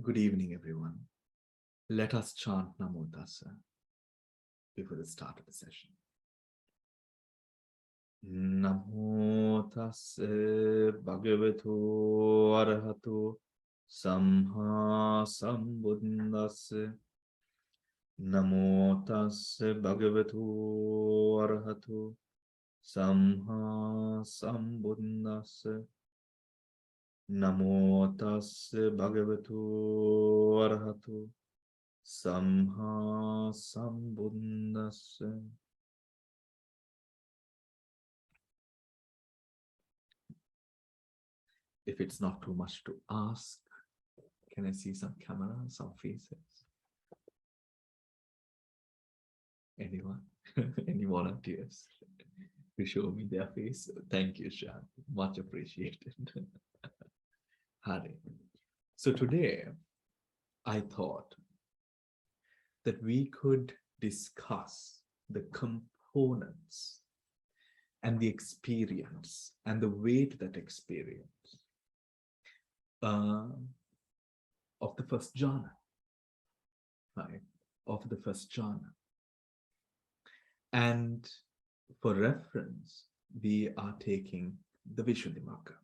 Good evening, everyone. Let us chant Namo Tassa before the start of the session. Namo Tassa Bhagavato Arahato Samma Sambuddhassa. Namo Tassa Bhagavato Arahato Samma Sambuddhassa. Namo Tassa Bhagavato Arahato Samha Sambuddhassa. If it's not too much to ask, can I see some camera, some faces? Anyone? Any volunteers to show me their face? Thank you, Shan. Much appreciated. Hari. So today, I thought that we could discuss the components and the experience and the weight that experience of the first jhana, right? Of the first jhana. And for reference, we are taking the Vishuddhimagga,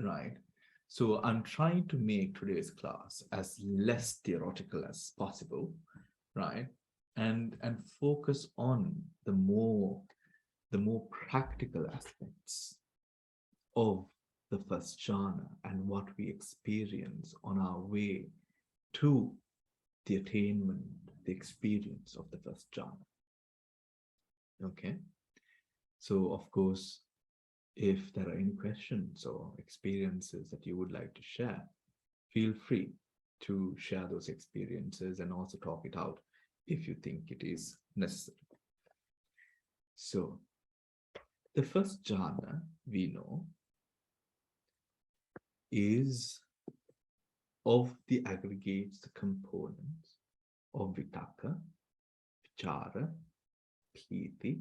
right? So I'm trying to make today's class as less theoretical as possible, right? And focus on the more practical aspects of the first jhana and what we experience on our way to the attainment, the experience of the first jhana. Okay, so of course, if there are any questions or experiences that you would like to share, feel free to share those experiences and also talk it out if you think it is necessary. So, the first jhana we know is of the aggregates, the components of Vitakka, Vichara, Piti,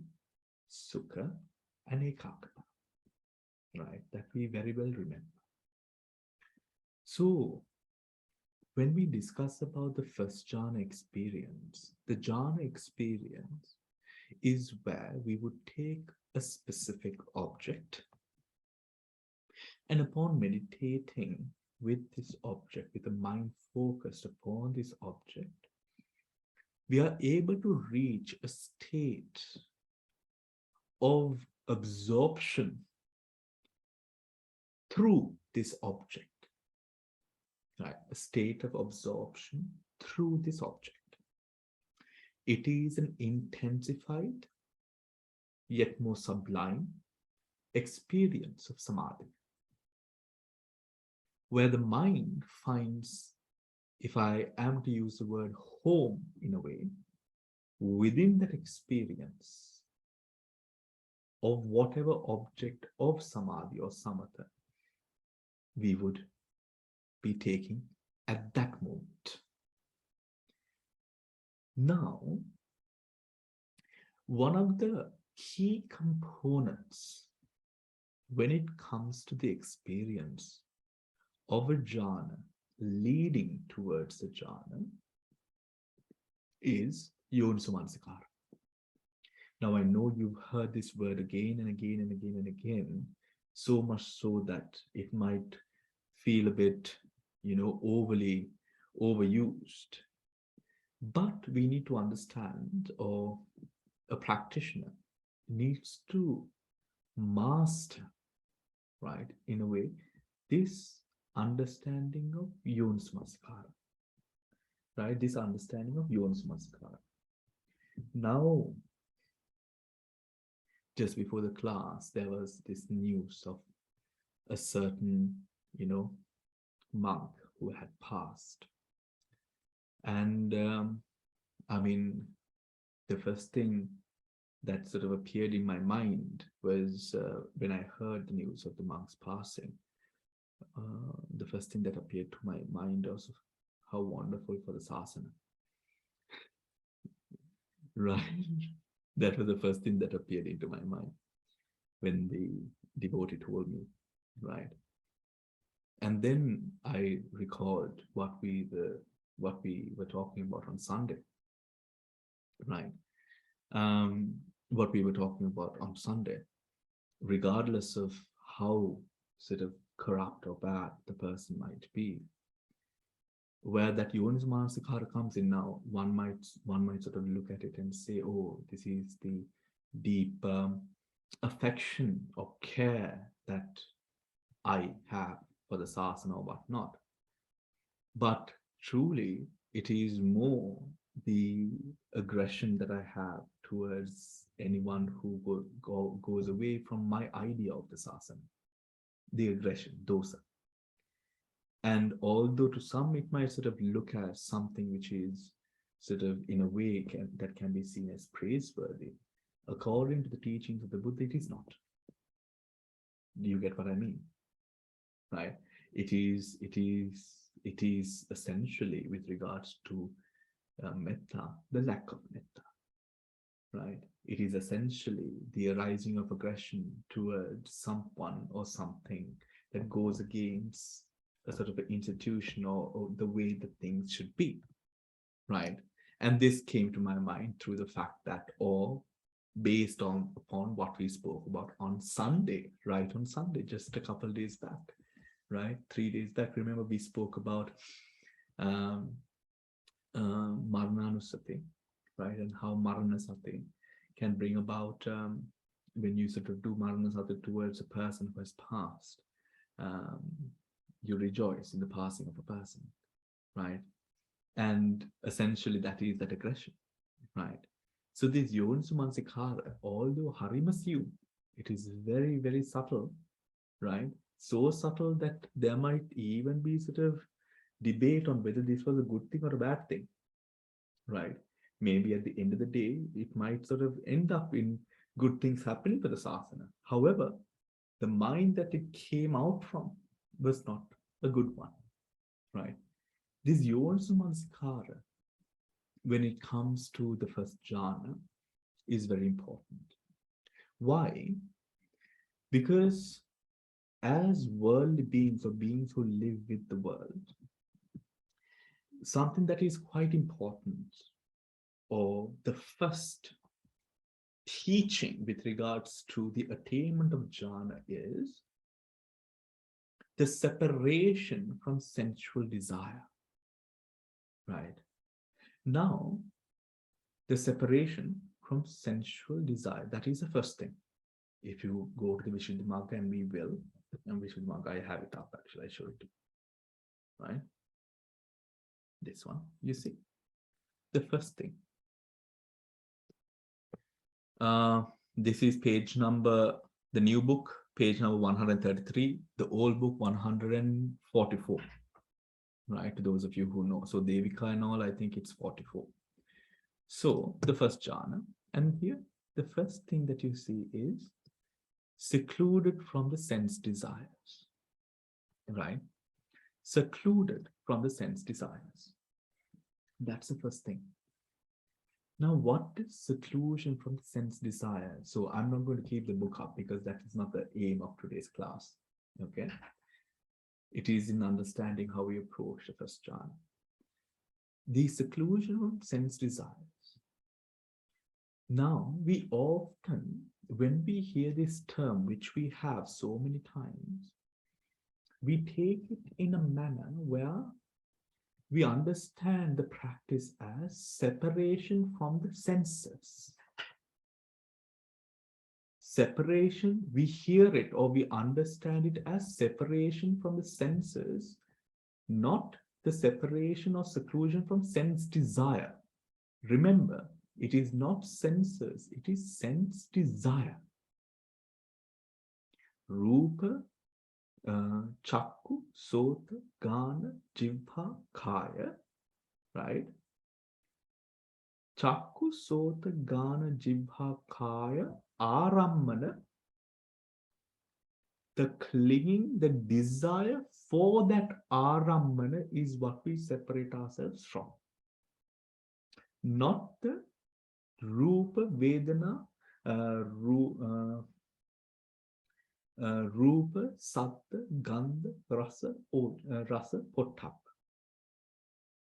Sukha, and Ekaggata, right? That we very well remember. So, when we discuss about the first jhana experience, the jhana experience is where we would take a specific object, and upon meditating with this object, with the mind focused upon this object, we are able to reach a state of absorption through this object, right? A state of absorption through this object. It is an intensified, yet more sublime experience of samadhi, where the mind finds, if I am to use the word home in a way, within that experience of whatever object of samadhi or samatha we would be taking at that moment. Now, one of the key components when it comes to the experience of a jhana leading towards the jhana is yonisomansikara. Now, I know you've heard this word again and again and again and again, so much so that it might feel a bit, overly overused. But we need to understand, or a practitioner needs to master, right, in a way, this understanding of yonisomansikara, right? This understanding of yonisomansikara. Now, just before the class, there was this news of a certain, monk who had passed. And I mean, the first thing that sort of appeared in my mind was when I heard the news of the monk's passing, the first thing that appeared to my mind was how wonderful for the sasana. Right? That was the first thing that appeared into my mind when the devotee told me, right? And then I recalled what we were talking about on Sunday, right? Um, what we were talking about on Sunday, regardless of how sort of corrupt or bad the person might be, where that Yonis Manasikara comes in now, one might sort of look at it and say, oh, this is the deep affection or care that I have for the sasana or whatnot. But truly, it is more the aggression that I have towards anyone who goes away from my idea of the sasana, the aggression, dosa. And although to some it might sort of look as something which is sort of in a way that can be seen as praiseworthy, according to the teachings of the Buddha, it is not. Do you get what I mean? Right? It is essentially with regards to metta, the lack of metta, right? It is essentially the arising of aggression towards someone or something that goes against a sort of an institution or the way that things should be, right? And this came to my mind through the fact that, or based upon what we spoke about on Sunday, right? On Sunday, just a couple of days back, right? 3 days back, remember we spoke about um, Marananusati, right? And how Maranasati can bring about, when you sort of do Maranasati towards a person who has passed, um, you rejoice in the passing of a person, right? And essentially that is that aggression, right? So this Yonisumanasikara, although Harimasyu, it is very, very subtle, right? So subtle that there might even be sort of debate on whether this was a good thing or a bad thing, right? Maybe at the end of the day, it might sort of end up in good things happening for the sasana. However, the mind that it came out from was not a good one, right? This Yonisumanasikara, when it comes to the first jhana, is very important. Why? Because as worldly beings or beings who live with the world, something that is quite important, or the first teaching with regards to the attainment of jhana, is the separation from sensual desire, right? Now, the separation from sensual desire, that is the first thing. If you go to the Vishuddhimagga, and we will, and Vishuddhimagga, I have it up actually, I showed it to you, right? This one, you see, the first thing. This is page number, the new book, page number 133, the old book 144, right? To those of you who know. So Devika and all, I think it's 44. So the first jhana, and here the first thing that you see is secluded from the sense desires, right? Secluded from the sense desires. That's the first thing. Now, what is seclusion from sense desire? So I'm not going to keep the book up because that is not the aim of today's class. Okay. It is in understanding how we approach the first jhana. The seclusion from sense desires. Now, we often, when we hear this term, which we have so many times, we take it in a manner where we understand the practice as separation from the senses. Separation, we hear it or we understand it as separation from the senses, not the separation or seclusion from sense desire. Remember, it is not senses, it is sense desire. Rupa, Chakku, Sota, Gana, Jivha, Kaya, right? Chakku, Sota, Gana, Jivha, Kaya, Arammana, the clinging, the desire for that Arammana is what we separate ourselves from. Not the Rupa, Vedana, Rupa, Sattva, Gandha, Rasa, Potthappa.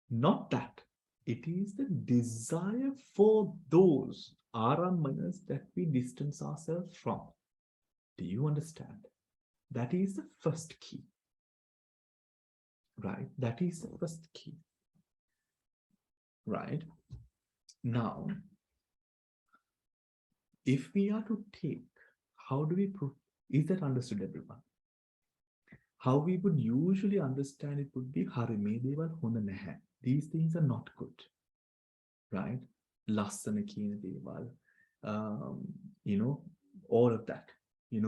Not that. It is the desire for those aramanas that we distance ourselves from. Do you understand? That is the first key. Right? That is the first key. Right? Now, if we are to take, how do we prove? Is that understood, everyone? How we would usually understand it would be Hari me deval hona naha. These things are not good. Right? Lassana kina deval. All of that.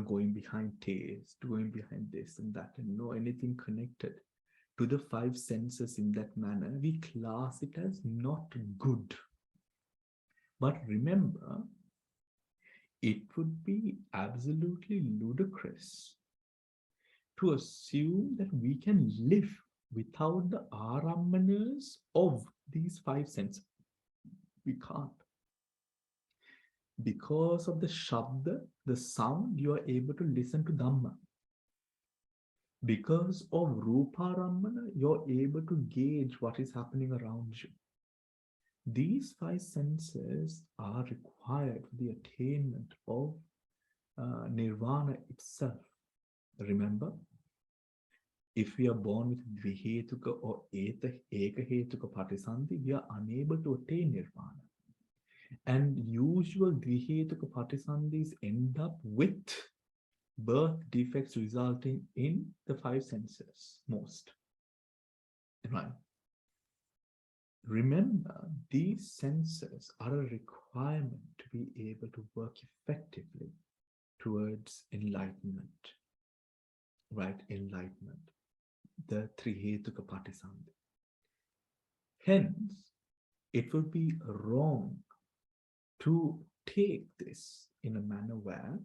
Going behind taste, going behind this and that, and anything connected to the five senses in that manner, we class it as not good. But remember, it would be absolutely ludicrous to assume that we can live without the aramanas of these five senses. We can't. Because of the shabda, the sound, you are able to listen to Dhamma. Because of Ruparamana, you're able to gauge what is happening around you. These five senses are required for the attainment of nirvana itself. Remember, if we are born with Dvihetuka or Ekahetuka Patisandhi, we are unable to attain nirvana. And usual Dvihetuka Patisandhis end up with birth defects resulting in the five senses most. Right? Remember, these senses are a requirement to be able to work effectively towards enlightenment. Right? Enlightenment. The Trihetuka Patisandhi. Hence, it would be wrong to take this in a manner where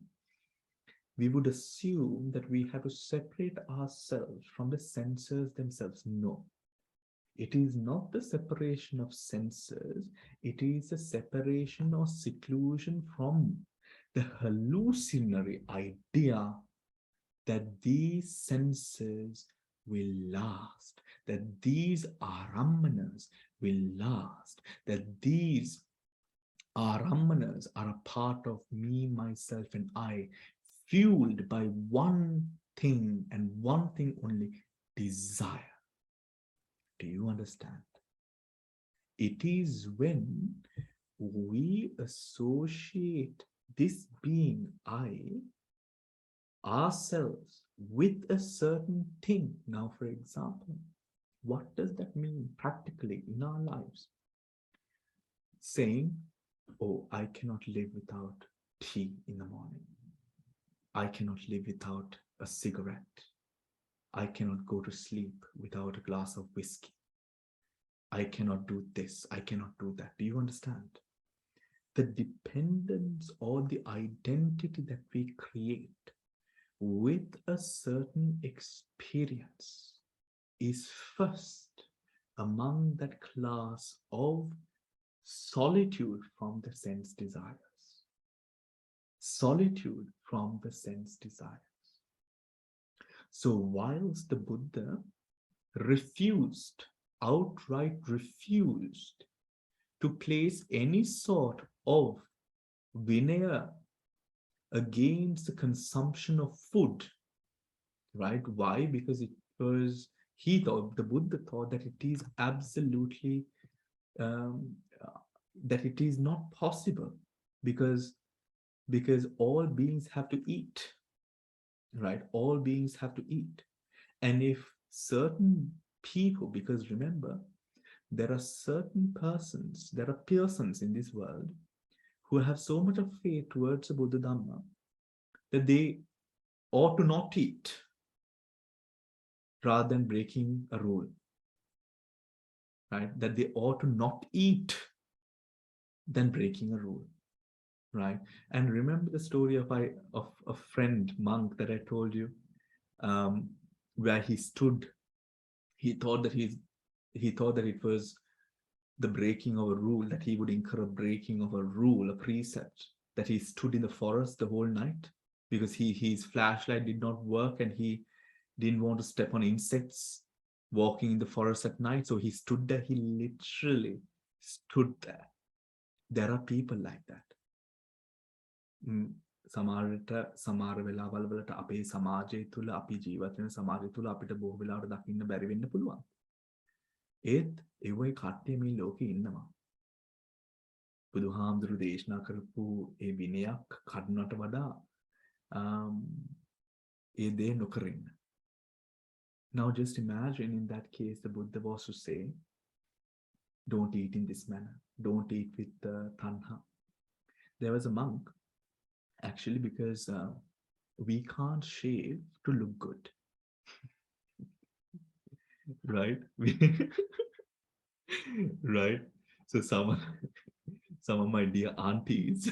we would assume that we have to separate ourselves from the senses themselves. No. It is not the separation of senses. It is a separation or seclusion from the hallucinatory idea that these senses will last, that these aramanas will last, that these aramanas are a part of me, myself, and I, fueled by one thing and one thing only, desire. Do you understand? It is when we associate this being, I, ourselves, with a certain thing. Now, for example, what does that mean practically in our lives? Saying, oh, I cannot live without tea in the morning. I cannot live without a cigarette. I cannot go to sleep without a glass of whiskey. I cannot do this. I cannot do that. Do you understand? The dependence or the identity that we create with a certain experience is first among that class of solitude from the sense desires. Solitude from the sense desires. So whilst the Buddha outright refused to place any sort of vinaya against the consumption of food, right? Why? Because the Buddha thought that it is absolutely, that it is not possible because all beings have to eat, right? All beings have to eat. And if certain people, because remember, there are certain persons, there are persons in this world who have so much of faith towards the Buddha Dhamma that they ought to not eat rather than breaking a rule, right? That they ought to not eat than breaking a rule, right? And remember the story of a friend monk that I told you, where he stood. He thought that it was the breaking of a rule, that he would incur a breaking of a rule, a precept, that he stood in the forest the whole night. because his flashlight did not work and he didn't want to step on insects walking in the forest at night. So he stood there. He literally stood there. There are people like that. සමහරට සමහර වෙලාවල් වලට අපේ සමාජය තුළ අපි ජීවත් වෙන සමාජය තුළ අපිට බොහෝ වෙලාවට දකින්න බැරි වෙන්න පුළුවන්. ඒත් ඒ වගේ කට්ටිය මේ ලෝකේ ඉන්නවා. බුදුහාමුදුරු දේශනා කරපු ඒ විනයක් කඩනට වඩා ඒ දේ නොකරින්න. Now just imagine in that case the Buddha was to say, don't eat in this manner. Don't eat with tanha. There was a monk, actually, because we can't shave to look good. Right? Right? So some of my dear aunties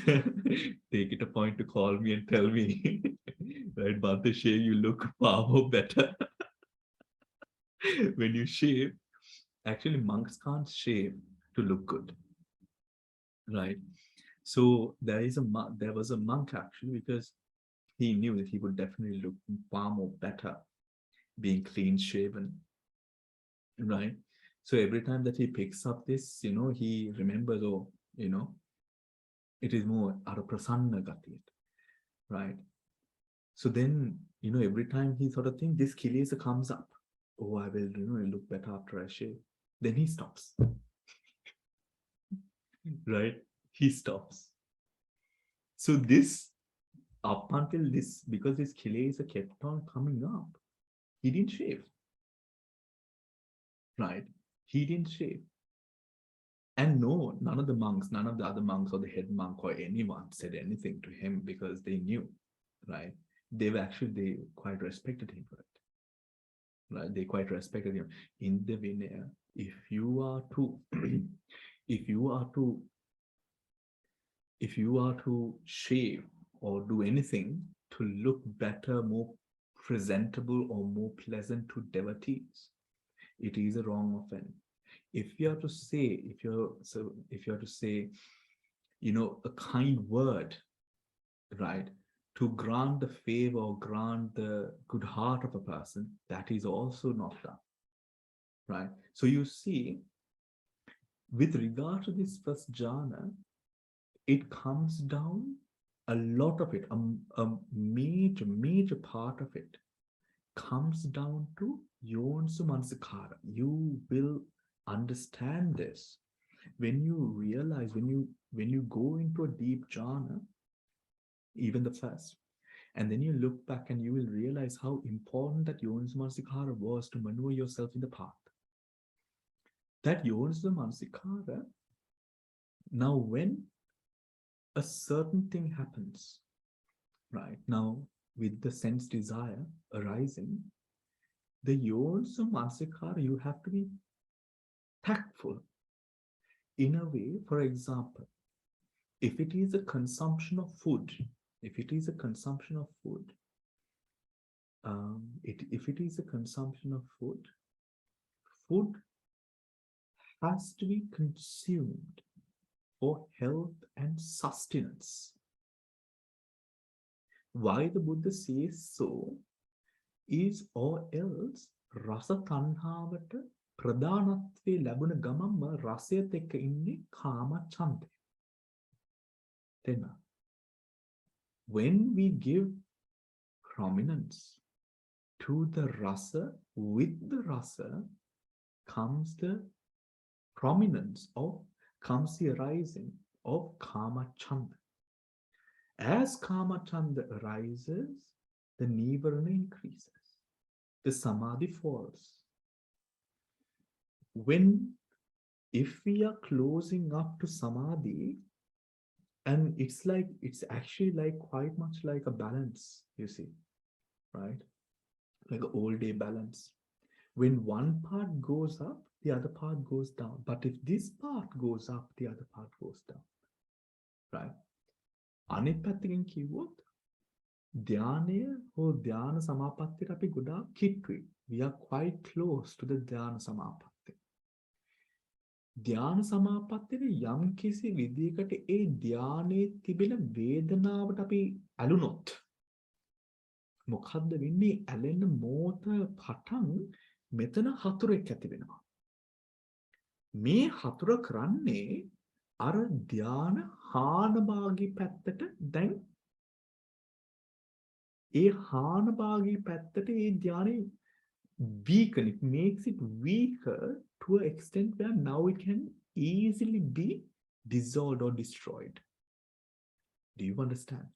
take it a point to call me and tell me, right, Bhante, shave, you look far more better. When you shave, actually monks can't shave to look good. Right? So there was a monk actually, because he knew that he would definitely look far more better being clean shaven. Right? So every time that he picks up this, he remembers, it is more araprasanna gatit. Right? So then, every time he sort of thinks this kilesa comes up, oh, I will, look better after I shave. Then he stops. Right? He stops. So this, up until this, because this kilesa kept on coming up, he didn't shave. Right? He didn't shave. And no, none of the monks, none of the other monks or the head monk or anyone said anything to him, because they knew, right? They quite respected him for it. Right? They quite respected him. In the Vinaya, if you are to shave or do anything to look better, more presentable or more pleasant to devotees, it is a wrong offense. If you are to say, a kind word, right, to grant the favor or grant the good heart of a person, that is also not done. Right? So you see, with regard to this first jhana, it comes down, a lot of it, a major part of it comes down to yonsu manasikara. You will understand this when you realize, when you go into a deep jhana, even the first, and then you look back and you will realize how important that yonsu manasikara was to maneuver yourself in the path. That yonsu manasikara, now when a certain thing happens, right, now with the sense desire arising, the yonsu manasikara, you have to be tactful in a way. For example, if it is a consumption of food, if it is a consumption of food, food has to be consumed for health and sustenance. Why the Buddha says so is, or else rasa tanhavata ප්‍රධානත්වයේ ලැබුණ ගමන්ම රසයත් එක්ක ඉන්නේ කාම ඡන්දය. Then when we give prominence to the rasa, with the rasa comes the prominence comes the arising of kama chanda. As kama chanda arises, the nivarana increases, the samadhi falls. If we are closing up to samadhi, and it's actually like quite much like a balance, you see, right? Like an all day balance. When one part goes up, the other part goes down. But if this part goes up, the other part goes down, right? අනිත් පැත්තකින් කිව්වොත් ධානය හෝ ධාන සමාපත්තියට අපි ගොඩාක් කිට්ටුයි. We are quite close to the ධාන සමාපත්තිය. ධාන සමාපත්තියේ යම් කිසි විදියකට ඒ ධානයේ තිබෙන වේදනාවට අපි ඇලුනොත්, මොකද්ද වෙන්නේ? ඇලෙන මෝත පටන් මෙතන හතුරෙක් ඇති වෙනවා. මේ හතුර කරන්නේ අර ධාන හානභාගී පැත්තට දැන් ඒ හානභාගී පැත්තට ඒ ධානය weaken. It makes it weaker to an extent where now it can easily be dissolved or destroyed. Do you understand?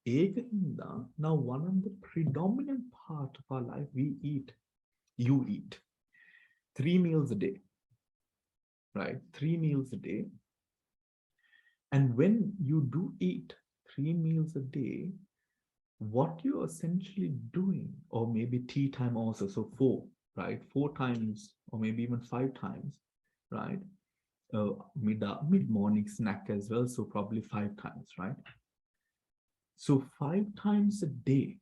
Ekhinda, now one of the predominant part of our life, we eat. You eat 3 meals a day, right? 3 meals a day. And when you do eat 3 meals a day, what you're essentially doing, or maybe tea time also, so 4, right? 4 times, or maybe even 5 times, right? Mid-morning snack as well, so probably 5 times, right? So 5 times a day,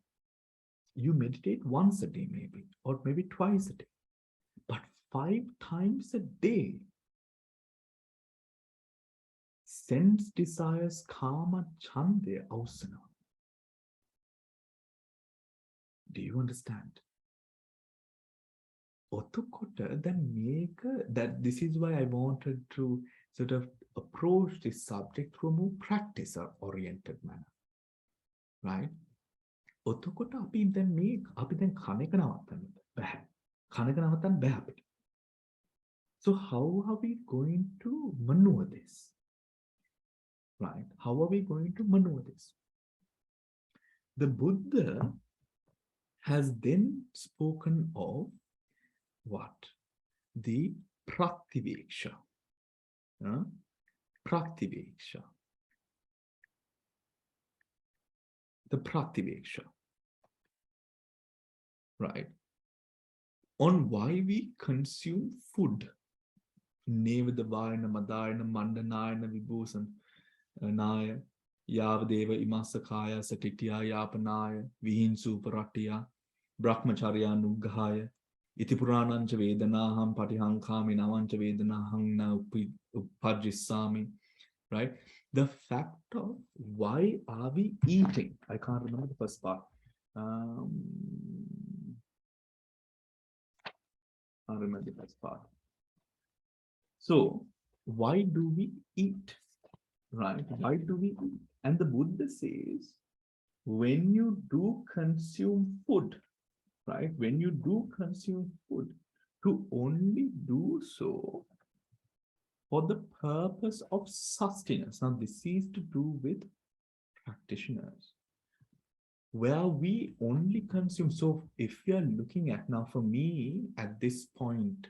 you meditate once a day maybe, or maybe twice a day. But 5 times a day, sense desires, kama, chande, ausana. Do you understand? Otukota then make that. This is why I wanted to sort of approach this subject through a more practice-oriented manner, right? Otukota api then make api then කන එක නවත්තන්න බෑ. කන එක නවත්තන්න බෑ අපිට. So how are we going to maneuver this? Right? How are we going to maneuver this? The Buddha has then spoken of what? The Praktiveksha. Praktiveksha. The Praktiveksha. Right? On why we consume food. Nevadavayana, Madayana, Mandanayana, Vibhusan, Naya, Yavadeva, Imasakaya, Satitya, Yapanaya, Vihinsu, Paratya, Brahmacharya, Nughaya, Itipuranancha Vedanaham, Patihankami, Navancha Vedanaham, na Upajisami, right? The fact of why are we eating? I can't remember the first part. I remember the first part. So, why do we eat? Right? Why do we eat? And the Buddha says, when you do consume food, right? When you do consume food, to only do so for the purpose of sustenance. Now, this is to do with practitioners, where we only consume. So, if we are looking at now, for me, at this point,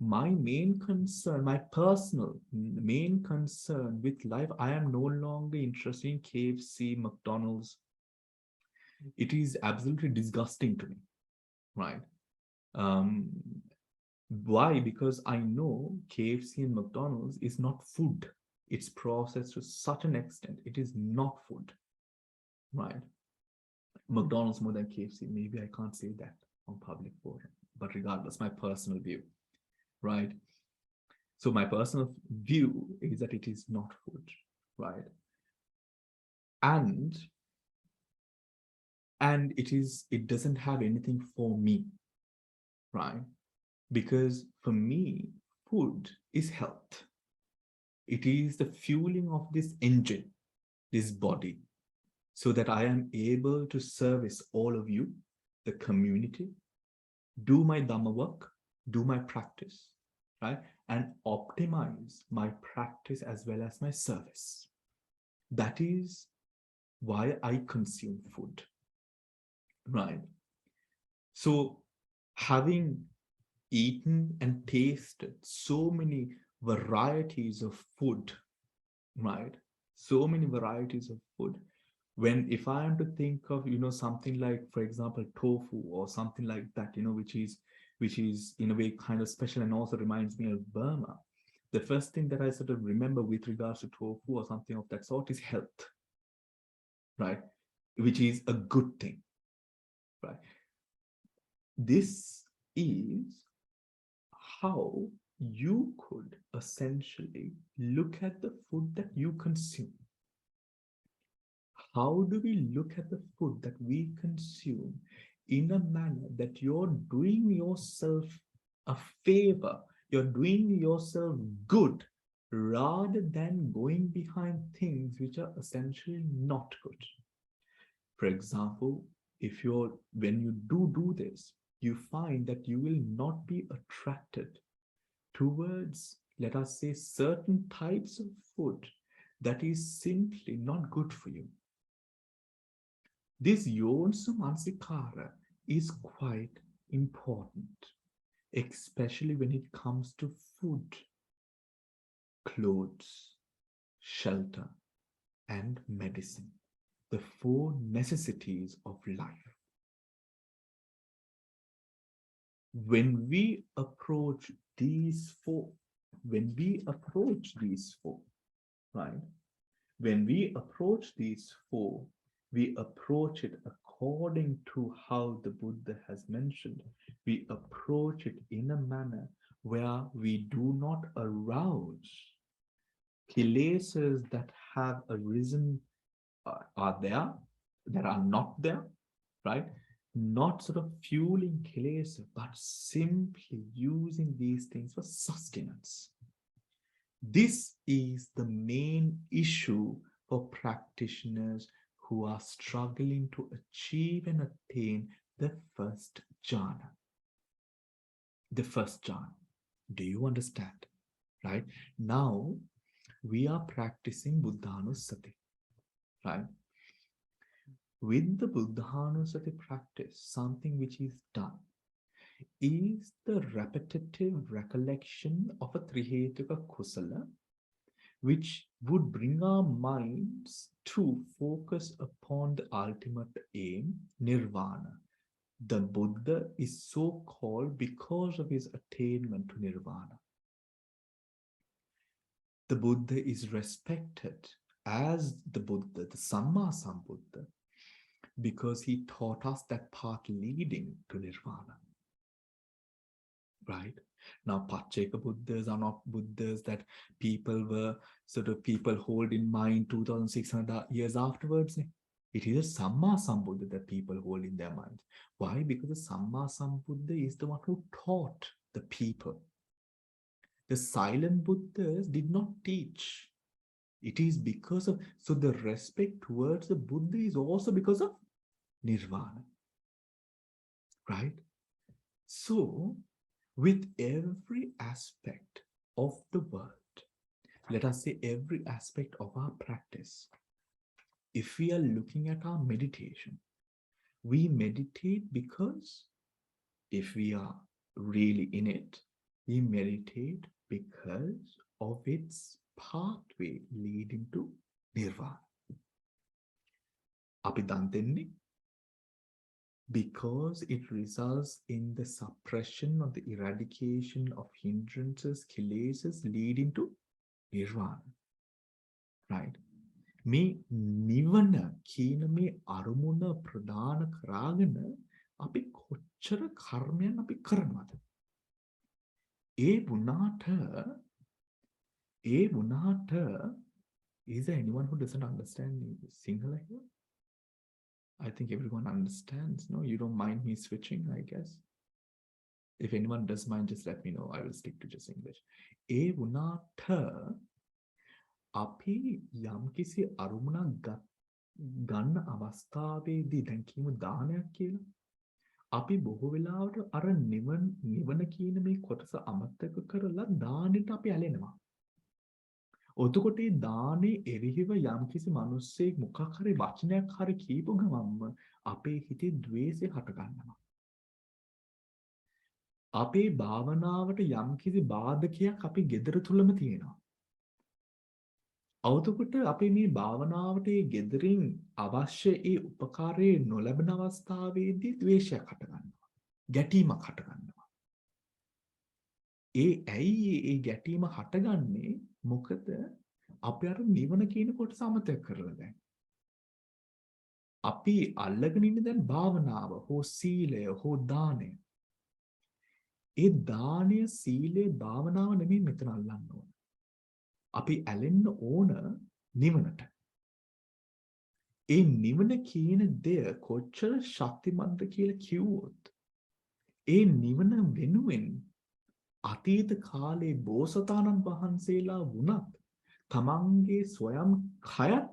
my main concern, my personal main concern with life, I am no longer interested in KFC, McDonald's. It is absolutely disgusting to me, right? Why? Because I know KFC and McDonald's is not food. It's processed to such an extent. It is not food, right? McDonald's more than KFC. Maybe I can't say that on public forum, but regardless, my personal view. Right? So my personal view is that it is not food, right? And it doesn't have anything for me, right? Because for me, food is health. It is the fueling of this engine, this body, so that I am able to service all of you, the community, do my Dhamma work, do my practice, right? And optimize my practice as well as my service. That is why I consume food, right? So having eaten and tasted so many varieties of food, right? So many varieties of food. When, if I am to think of, something like, for example, tofu or something like that, which is in a way kind of special and also reminds me of Burma. The first thing that I sort of remember with regards to tofu or something of that sort is health, right? Which is a good thing, right? This is how you could essentially look at the food that you consume. How do we look at the food that we consume in a manner that you're doing yourself a favor, you're doing yourself good, rather than going behind things which are essentially not good? For example, if you're when you do this, you find that you will not be attracted towards, let us say, certain types of food that is simply not good for you. This yonsa mansikara is quite important, especially when it comes to food, clothes, shelter, and medicine, the four necessities of life. When we approach these four, when we approach these four, right? When we approach these four, we approach it according to how the Buddha has mentioned. We approach it in a manner where we do not arouse kilesas that have arisen, are there, that are not there, right? Not sort of fueling kilesa, but simply using these things for sustenance. This is the main issue for practitioners who are struggling to achieve and attain the first jhana. The first jhana. Do you understand? Right? Now, we are practicing Buddhanusati. Right? With the Buddhanusati practice, something which is done is the repetitive recollection of a Trihetuka Kusala, which would bring our minds to focus upon the ultimate aim, nirvana. The Buddha is so called because of his attainment to nirvana. The Buddha is respected as the Buddha, the Samma Sambuddha, because he taught us that path leading to nirvana. Right? Now, Pacheka Buddhas are not Buddhas that people hold in mind 2,600 years afterwards. It is a Samma Sambuddha that people hold in their minds. Why? Because the Samma Sambuddha is the one who taught the people. The silent Buddhas did not teach. It is because of, so the respect towards the Buddha is also because of nirvana. Right? So, with every aspect of the world, let us say every aspect of our practice, if we are looking at our meditation, we meditate because if we are really in it, we meditate because of its pathway leading to nirvana. Api dan denne because it results in the suppression or the eradication of hindrances, kilesas leading to nirvana. Right? මේ නිවන කියන මේ අරමුණ ප්‍රදාන කරාගෙන අපි කොච්චර කර්මයන් අපි කරනවද? ඒ වුණාට is there anyone who doesn't understand Sinhala here? I think everyone understands. No, you don't mind me switching, I guess. If anyone does mind, just let me know. I will stick to just English. ඒ වුණාට අපි යම්කිසි අරමුණක් ගන්න අවස්ථාවේදී දැන් කියමු දානයක් කියලා. අපි බොහෝ වෙලාවට අර නිවන කියන මේ කොටස අමතක කරලා දානෙට අපි ඇලෙනවා. ඔතකොට මේ දානේ එරිහිව යම්කිසි මිනිස්සෙක් මොකක් හරි වචනයක් හරි කියපු ගමන්ම අපේ හිතේ ද්වේෂය හට ගන්නවා. අපේ භාවනාවට යම්කිසි බාධකයක් අපි gedara තුලම තියෙනවා. අවතකොට අපි මේ භාවනාවට ඒ gederin අවශ්‍ය ඒ උපකාරයේ නොලැබෙන අවස්ථාවේදී ද්වේෂයක් හට ගන්නවා. ගැටීමක් හට ගන්නවා. ඇයි ඒ ගැටීම හටගන්නේ? මොකද අපි අර නිවන කියන කොටස අමතක කරලා දැන්. අපි අල්ලගෙන ඉන්නේ දැන් භාවනාව, හෝ සීලය, හෝ දානය. ඒ දානය, සීලය, භාවනාව නෙමෙයි මෙතන අල්ලන්න ඕන. අපි ඇලෙන්න ඕන නිවනට. ඒ නිවන කියන දෙය කොච්චර ශක්තිමත්ද කියලා කිව්වොත් ඒ නිවන වෙනුවෙන් අතීත කාලේ බෝසතාණන් වහන්සේලා වුණත් තමන්ගේ ස්වයම් කයත්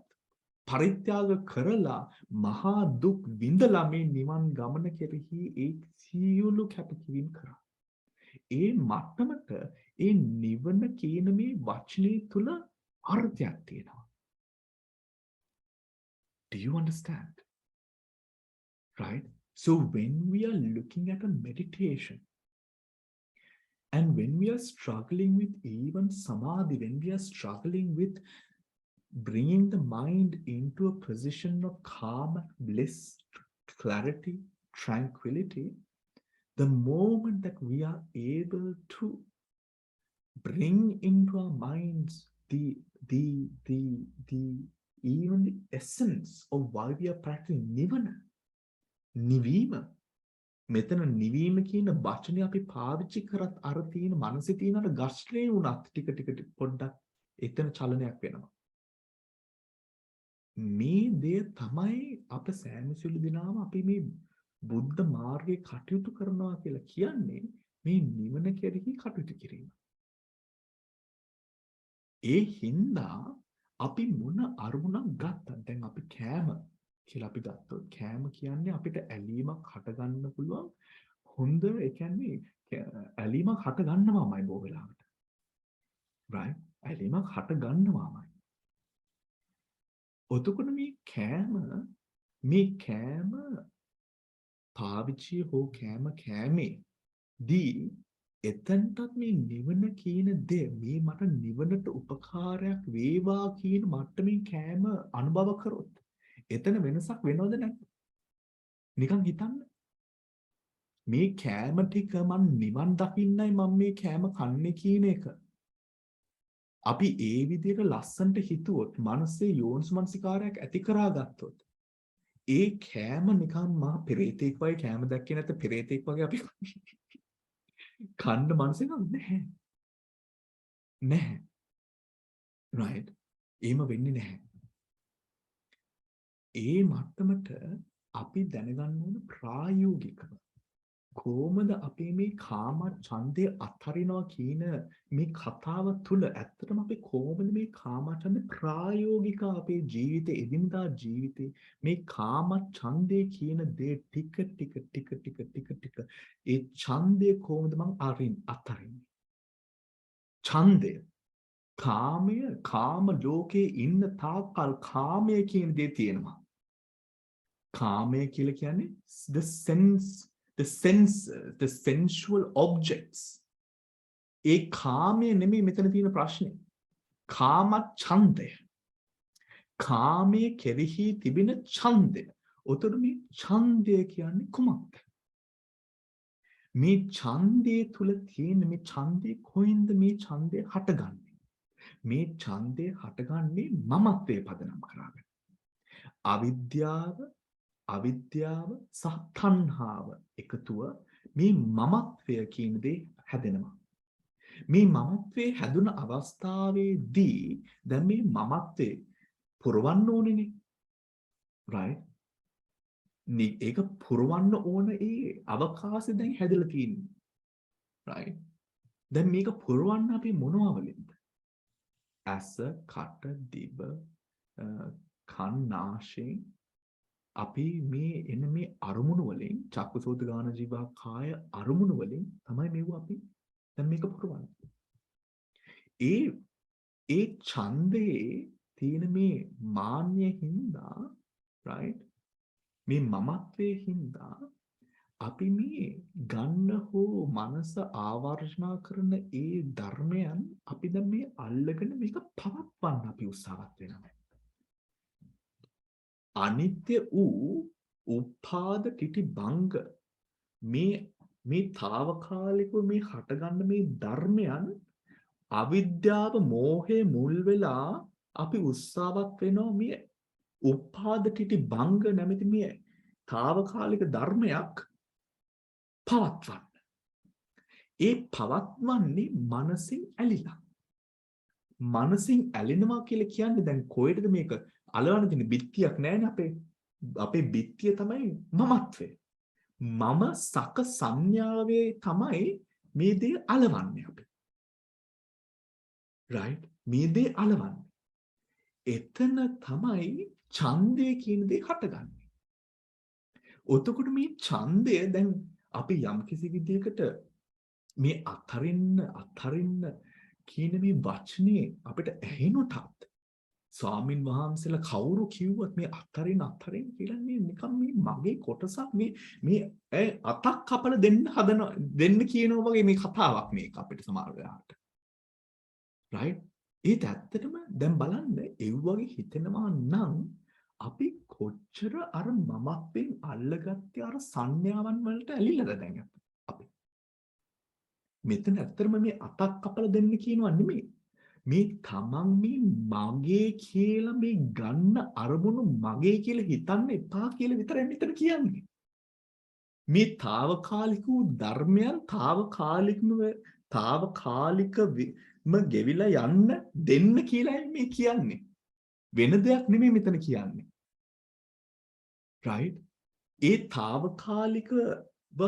පරිත්‍යාග කරලා මහා දුක් විඳලා මේ නිවන් ගමන කෙරෙහි ඒ සියලු කැපකිරීම කරා. ඒ මට්ටමට ඒ නිවන කියන මේ වචනේ තුල අර්ථයක් තියෙනවා. Do you understand? Right? So when we are looking at a meditation and when we are struggling with even samadhi, when we are struggling with bringing the mind into a position of calm, bliss, clarity, tranquility, the moment that we are able to bring into our minds the even the essence of why we are practicing nivana, නිවීම. මෙතන නිවීම කියන වචනේ අපි පාවිච්චි කරත් අර තියෙන මනසේ තියෙන අර ගස්ත්‍රේ උනත් ටික පොඩ්ඩක් එතන චලනයක් වෙනවා. මේ දේ තමයි අප සෑම සිළු දිනාම අපි මේ බුද්ධ මාර්ගයේ කටයුතු කරනවා කියලා කියන්නේ මේ නිවන කෙරෙහි කටයුතු කිරීම. ඒ හින්දා අපි මොන අරමුණක් ගත්තත් දැන් අපි කෑම කියලා අපි ගත්තොත් කෑම කියන්නේ අපිට ඇලීමක් හට ගන්න පුළුවන් හොඳ ඒ කියන්නේ ඇලීමක් හට ගන්නවාමයි බොහෝ වෙලාවට. right? ඇලීමක් හට ගන්නවාමයි. ඔතකොට මේ කෑම පාවිච්චි හෝ කෑමේ දී එතනටත් මේ නිවන කියන දේ මේ මට නිවනට උපකාරයක් වේවා කියන මට්ටමින් කෑම අනුභව කරොත් එතන වෙනසක් වෙනවද නැද්ද? නිකන් හිතන්න. මේ කෑම ටික මන් නිවන් දකින්නයි මම මේ කෑම කන්නේ කියන එක. අපි ඒ විදිහට ලස්සන්ට හිතුවොත් මනසේ යෝනිසමනසිකාරයක් ඇති කරගත්තොත් ඒ කෑම නිකන් මා පෙරේතෙක් වගේ කෑම දැක්කේ නැත්නම් පෙරේතෙක් වගේ අපි කන්න මනසේ නැහැ. right? එහෙම වෙන්නේ නැහැ. ඒ මට්ටමට අපි දැනගන්න ඕන ප්‍රායෝගිකව කොහොමද අපි මේ කාම ඡන්දය අත්හරිනවා කියන මේ කතාව තුළ ඇත්තටම අපි කොහොමද මේ කාම ඡන්ද ප්‍රායෝගික අපේ ජීවිතේ එදිනදා ජීවිතේ මේ කාම ඡන්දය කියන දේ ටික ඒ ඡන්දය කොහොමද මං අත්හරින්නේ? ඡන්දය කාම ලෝකේ ඉන්න තාක්කල් කාමය කියන දේ තියෙනවා. කාමය කියලා කියන්නේ the sensual objects. ඒ කාමය නෙමෙයි මෙතන තියෙන ප්‍රශ්නේ. කාම ඡන්දය. කාමයේ කෙරෙහි තිබෙන ඡන්දය. උතර මේ ඡන්දය කියන්නේ කුමක්ද? මේ ඡන්දයේ තුල තියෙන මේ ඡන්දේ කොයින්ද මේ ඡන්දේ හටගන්නේ? මේ ඡන්දේ හටගන්නේ මමත්වයේ පදනම් කරගෙන. අවිද්‍යාව සහ තණ්හාව එකතුව මේ මමත්වය කියන දේ හැදෙනවා. මේ මමත්වයේ හැදුන අවස්ථාවේදී දැන් මේ මමත්වේ පුරවන්න ඕනේනේ. right? ඒක පුරවන්න ඕන ඒ අවකාශය දැන් හැදලා තියෙන්නේ. right? දැන් මේක පුරවන්න අපි මොනවා වලින්ද? ඇස, කට, දිව, කන්, නාසය අපි මේ එන මේ අරමුණු වලින් චක්කසෝත ගාන ජීවා කාය අරමුණු වලින් තමයි මේව අපි දැන් මේක පුරවන්නේ. ඒ ඡන්දේ තියෙන මේ මාන්නයේ හින්දා right මේ මමත්වයේ හින්දා අපි මේ ගන්න හෝ මනස ආවර්ජනා කරන ඒ ධර්මයන් අපි දැන් මේ අල්ලගෙන මේක පවත්වන්න අපි උත්සාහවත් වෙනවා. අනිත්‍ය වූ උපාද කිටි බංග මේ తాවකාලිකව මේ හටගන්න මේ ධර්මයන් අවිද්‍යාව මෝහයේ මුල් වෙලා අපි උත්සාහවත් වෙනවා මේ උපාද කිටි බංග නැමැති මේ తాවකාලික ධර්මයක් පවත්වන්න. ඒ පවත්වන්නේ මනසින් ඇලිලා. මනසින් ඇලෙනවා කියලා කියන්නේ දැන් කොහෙටද මේක අලවන්න තියෙන බිත්තියක් නෑනේ අපේ බිත්තිය තමයි මමත්වය. මම සක සංඥාවේ තමයි මේ දේ අලවන්නේ අපි. right? මේ දේ අලවන්නේ. එතන තමයි ඡන්දය කියන දේ හටගන්නේ. ඔතකොට මේ ඡන්දය දැන් අපි යම්කිසි විදියකට මේ අත්හරින්න කියන මේ වචනේ අපිට ඇහෙනටත් ස්වාමින් වහන්සේලා කවුරු කිව්වත් මේ අත්හරින්න කියලා මේ නිකන් මේ මගේ කොටසක් මේ අතක් කපලා දෙන්න කියනවා වගේ මේ කතාවක් මේක අපිට සමහර වෙලාවට. right? ඒත් ඇත්තටම දැන් බලන්න ඒ වගේ හිතෙනවා නම් අපි කොච්චර අර මමත්වෙන් අල්ලගත්තේ අර සංඥාවන් වලට ඇලිලාද දැන් අපි. මෙතන ඇත්තටම මේ අතක් කපලා දෙන්න කියනවා නෙමෙයි. මේ තමන් මේ මගේ කියලා මේ ගන්න අරමුණු මගේ කියලා හිතන්න එපා කියලා විතරයි මෙතන කියන්නේ. මේ తాවකාලික වූ ධර්මයන් తాවකාලිකම ගෙවිලා යන්න දෙන්න කියලායි මේ කියන්නේ. වෙන දෙයක් නෙමෙයි මෙතන කියන්නේ. right? ඒ తాවකාලිකව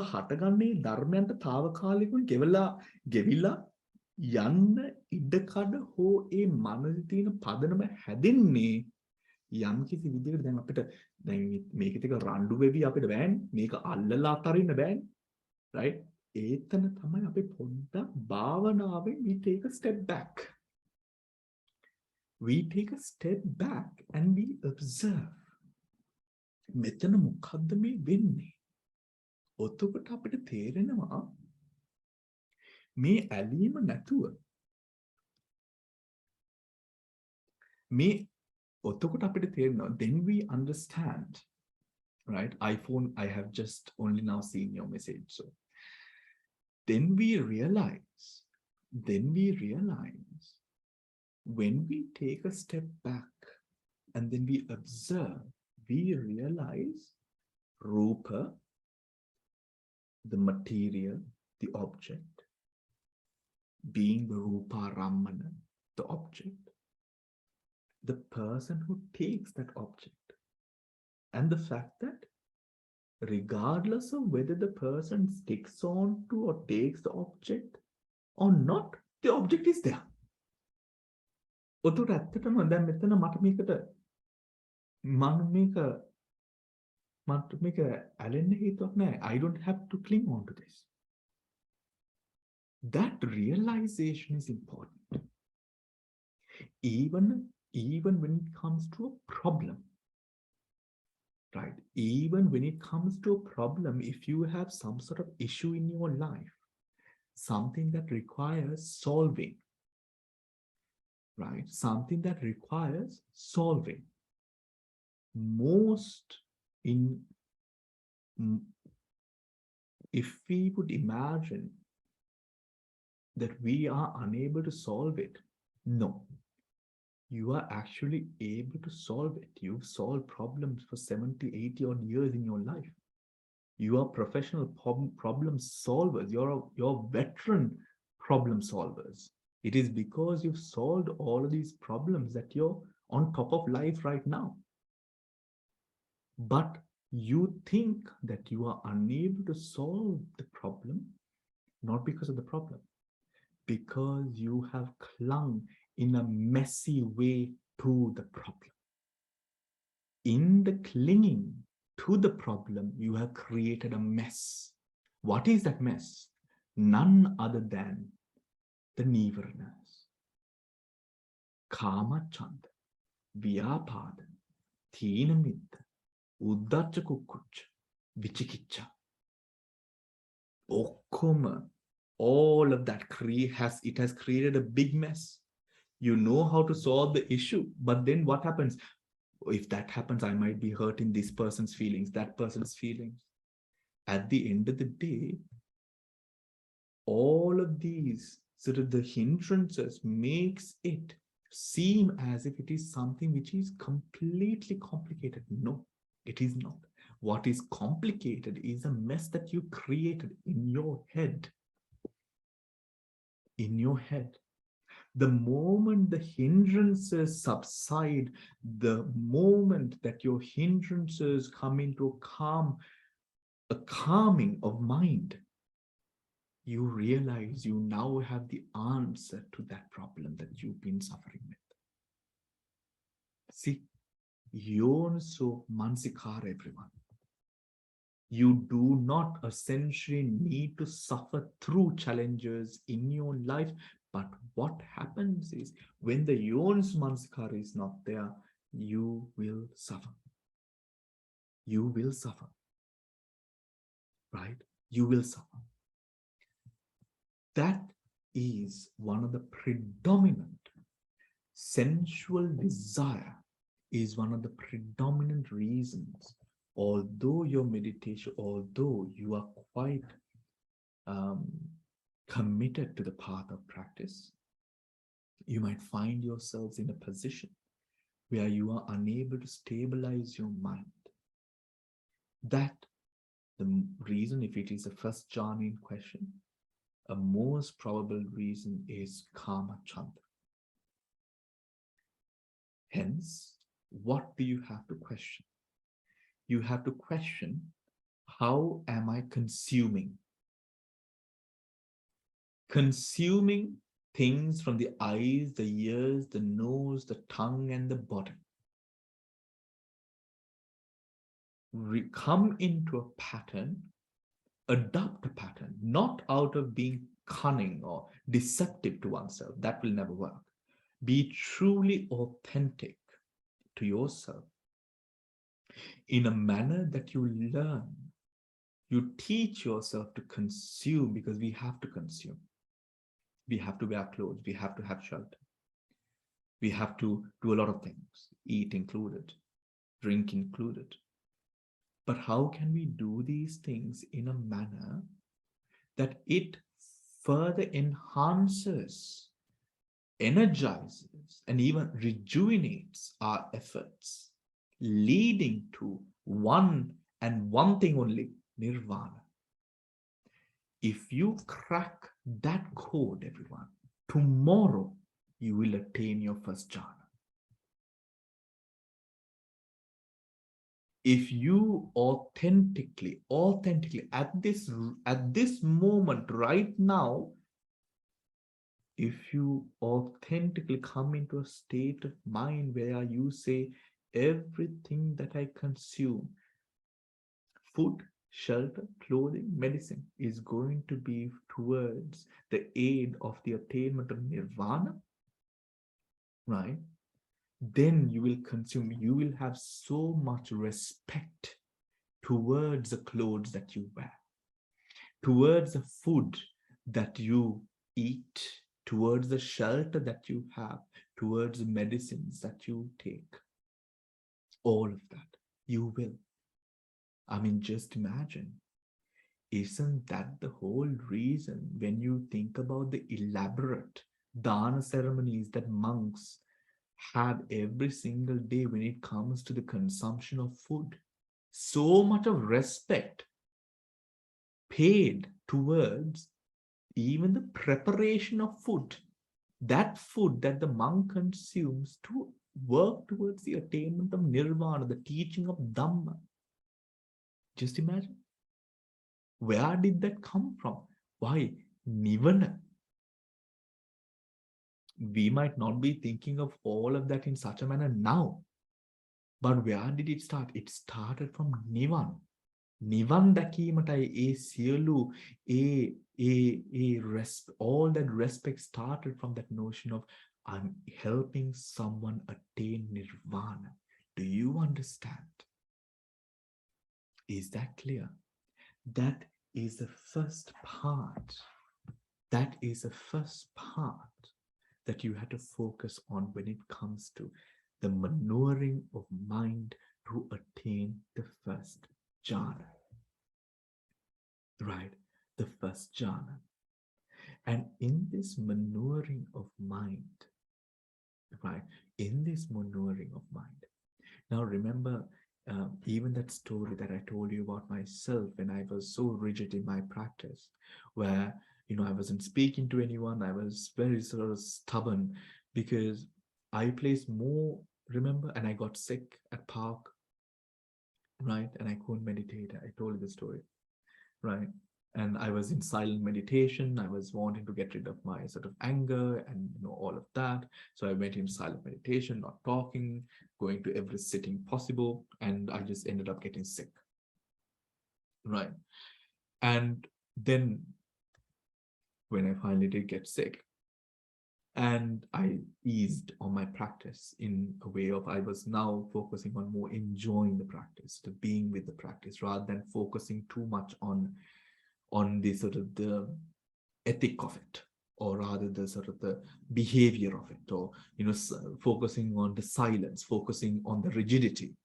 හටගන්නේ ධර්මයන්ට తాවකාලිකව ගෙවිලා යන්න ඉඩකඩ හෝ ඒ මනසේ තියෙන පදනම හැදෙන්නේ යම් කිසි විදිහකට දැන් අපිට දැන් මේක ටික රණ්ඩු වෙවි අපිට බෑනේ මේක අල්ලලා අතරින්න බෑනේ right ඒතන තමයි අපි පොඩ්ඩක් භාවනාවෙන් we take a step back and we observe මෙතන මොකද්ද මේ වෙන්නේ ඔතකොට අපිට තේරෙනවා මේ ඇලීම නැතුව මේ ඔතකොට අපිට තේරෙනවා then we understand right iPhone I have just only now seen your message so then we realize when we take a step back and then we observe we realize rupa the material the object being the rupa ramana the object the person who takes that object and the fact that regardless of whether the person sticks on to or takes the object or not the object is there ඔතකොට ඇත්තටම දැන් මෙතන මට මේක ඇලෙන්න හේතුවක් නැහැ I don't have to cling on to this that realization is important even when it comes to a problem right even when it comes to a problem if you have some sort of issue in your life something that requires solving right something that requires solving if we would imagine that we are unable to solve it no you are actually able to solve it you've solved problems for 70-80 odd years in your life you are professional problem solvers you're veteran problem solvers it is because you've solved all of these problems that you're on top of life right now but you think that you are unable to solve the problem not because of the problem because you have clung in a messy way to the problem in the clinging to the problem you have created a mess what is that mess none other than the nivaranas kama chanda vyapada thina mitta uddacca kukkucca vichikicca okkoma all of that has created a big mess you know how to solve the issue but then what happens if that happens I might be hurting this person's feelings that person's feelings at the end of the day all of these sort of the hindrances makes it seem as if it is something which is completely complicated no it is not what is complicated is a mess that you created in your head The moment the hindrances subside, the moment that your hindrances come into a calming of mind, you realize you now have the answer to that problem that you've been suffering with. See, yonso mansikar, everyone. You do not essentially need to suffer through challenges in your life. But what happens is when the yons mansikar is not there, you will suffer. You will suffer. Right? You will suffer. That is one of the predominant sensual desire is one of the predominant reasons, although your meditation, although you are quite um, committed to the path of practice, you might find yourselves in a position where you are unable to stabilize your mind. That the reason, if it is the first jhana in question, a most probable reason is Kama Chandra. Hence, what do you have to question? You have to question, how am I consuming? Consuming things from the eyes, the ears, the nose, the tongue, and the body. Come into a pattern, adopt a pattern, not out of being cunning or deceptive to oneself. That will never work. Be truly authentic to yourself in a manner that you learn. You teach yourself to consume, because we have to consume. We have to wear clothes. We have to have shelter. We have to do a lot of things, eat included, drink included. But how can we do these things in a manner that it further enhances, energizes, and even rejuvenates our efforts, leading to one and one thing only, nirvana? If you crack that code, everyone, tomorrow you will attain your first jhana. If you authentically at this moment right now, if you authentically come into a state of mind where you say, everything that I consume, food, shelter, clothing, medicine, is going to be towards the aid of the attainment of nirvana, right? Then you will consume, you will have so much respect towards the clothes that you wear, towards the food that you eat, towards the shelter that you have, towards the medicines that you take. All of that, you will. I mean, just imagine. Isn't that the whole reason when you think about the elaborate dana ceremonies that monks have every single day when it comes to the consumption of food? So much of respect paid towards even the preparation of food, that food that the monk consumes to work towards the attainment of nirvana, the teaching of Dhamma. Just imagine. Where did that come from? Why? Nivana. We might not be thinking of all of that in such a manner now. But where did it start? It started from Nivan. Nivan dakīmatai e sielu all that respect started from that notion of, I'm helping someone attain nirvana. Do you understand? Is that clear? That is the first part. That is the first part that you have to focus on when it comes to the maneuvering of mind to attain the first jhana. Right? The first jhana. And in this maneuvering of mind, right? In this maneuvering of mind. Now remember, even that story that I told you about myself when I was so rigid in my practice, where I wasn't speaking to anyone. I was very sort of stubborn because I placed more, remember, and I got sick at park, right? And I couldn't meditate. I told you the story, right? And I was in silent meditation. I was wanting to get rid of my sort of anger and all of that. So I went in silent meditation, not talking, going to every sitting possible, and I just ended up getting sick, right? And then when I finally did get sick, and I eased on my practice in a way of I was now focusing on more enjoying the practice, to being with the practice, rather than focusing too much on the sort of the ethic of it, or rather the sort of the behavior of it, or focusing on the silence, focusing on the rigidity,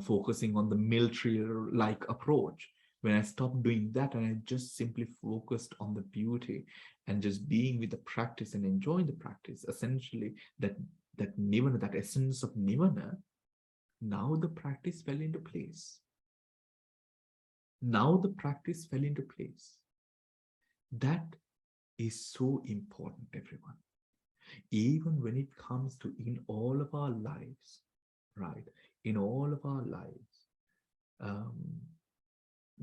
focusing on the military like approach. When I stopped doing that and I just simply focused on the beauty and just being with the practice and enjoying the practice, essentially that nirvana, that essence of nirvana, now the practice fell into place. Now the practice fell into place. That is so important, everyone. Even when it comes to in all of our lives, right? In all of our lives, um,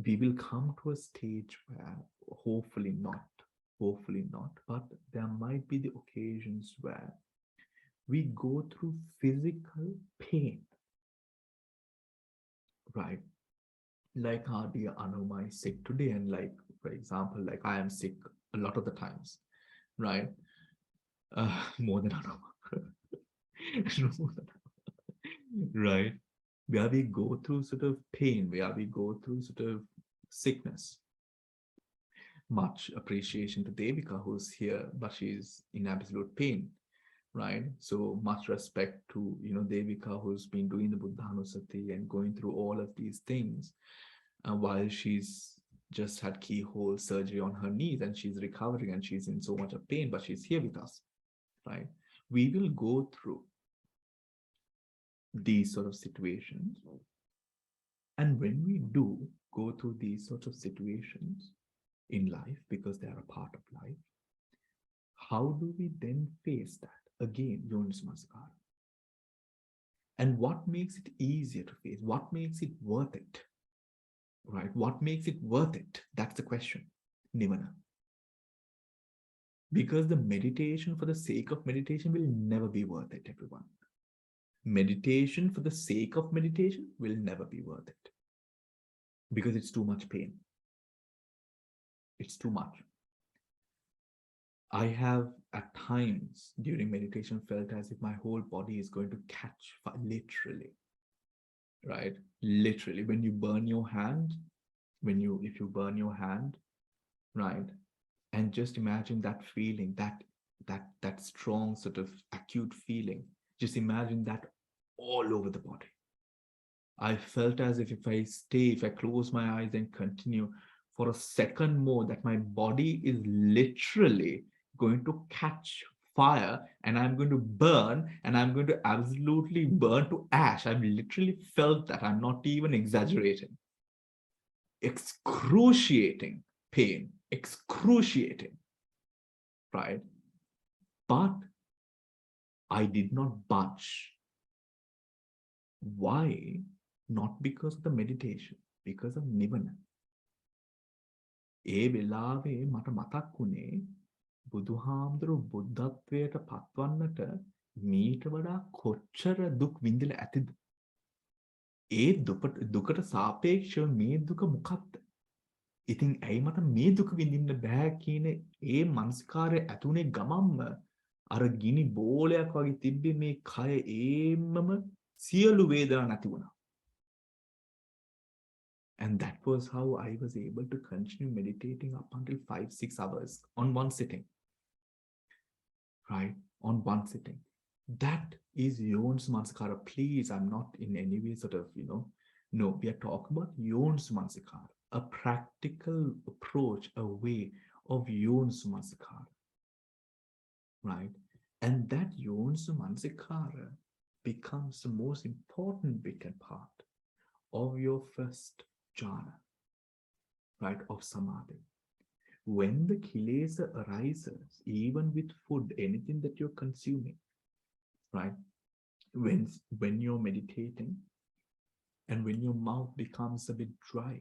we will come to a stage where hopefully not, but there might be the occasions where we go through physical pain, right? Like our dear Anuma is sick today, and like, for example, like I am sick a lot of the times, right? More than Anuma. Right? Where we go through sort of pain, where we go through sort of sickness. Much appreciation to Devika who's here, but she's in absolute pain, right? So much respect to Devika who's been doing the Buddhanusati and going through all of these things while she's just had keyhole surgery on her knees and she's recovering and she's in so much of pain, but she's here with us, right? We will go through these sort of situations. And when we do go through these sorts of situations in life, because they are a part of life, how do we then face that? Again, Yonis Maskara. And what makes it easier to face? What makes it worth it? Right? What makes it worth it? That's the question. Nirvana. Because the meditation for the sake of meditation will never be worth it, everyone. Meditation for the sake of meditation will never be worth it. Because it's too much pain. It's too much. I have at times during meditation felt as if my whole body is going to catch fire, literally, right? Literally, when you burn your hand, if you burn your hand, right? And just imagine that feeling, that strong sort of acute feeling. Just imagine that all over the body. I felt as if I close my eyes and continue for a second more, that my body is literally going to catch fire and I'm going to burn and I'm going to absolutely burn to ash. I've literally felt that. I'm not even exaggerating. Excruciating pain, excruciating, right? But I did not budge. Why? Not because of the meditation, because of Nibbana. ඒ වෙලාවේ මට මතක් වුණේ බුදුහාමුදුරු බුද්ධත්වයට පත්වන්නට මීට වඩා කොච්චර දුක් විඳිලා ඇතිද? ඒ දුකට සාපේක්ෂව මේ දුක මොකක්ද? ඉතින් ඇයි මට මේ දුක විඳින්න බෑ කියන ඒ මනස්කාරය ඇතුනේ ගමම්ම අර ගිනි බෝලයක් වගේ තිබ්බේ මේ කය ඒමම සියලු වේදනා නැති වුණා. And that was how I was able to continue meditating up until 5-6 hours on one sitting. Right? On one sitting. That is Yons Manskara. Please, I'm not in any way sort of, no, we are talking about Yons Manskara, a practical approach, a way of Yons Manskara. Right? And that Yons Manskara becomes the most important bit and part of your first jhana, right, of samadhi. When the kilesa arises, even with food, anything that you're consuming, right? When you're meditating and when your mouth becomes a bit dry,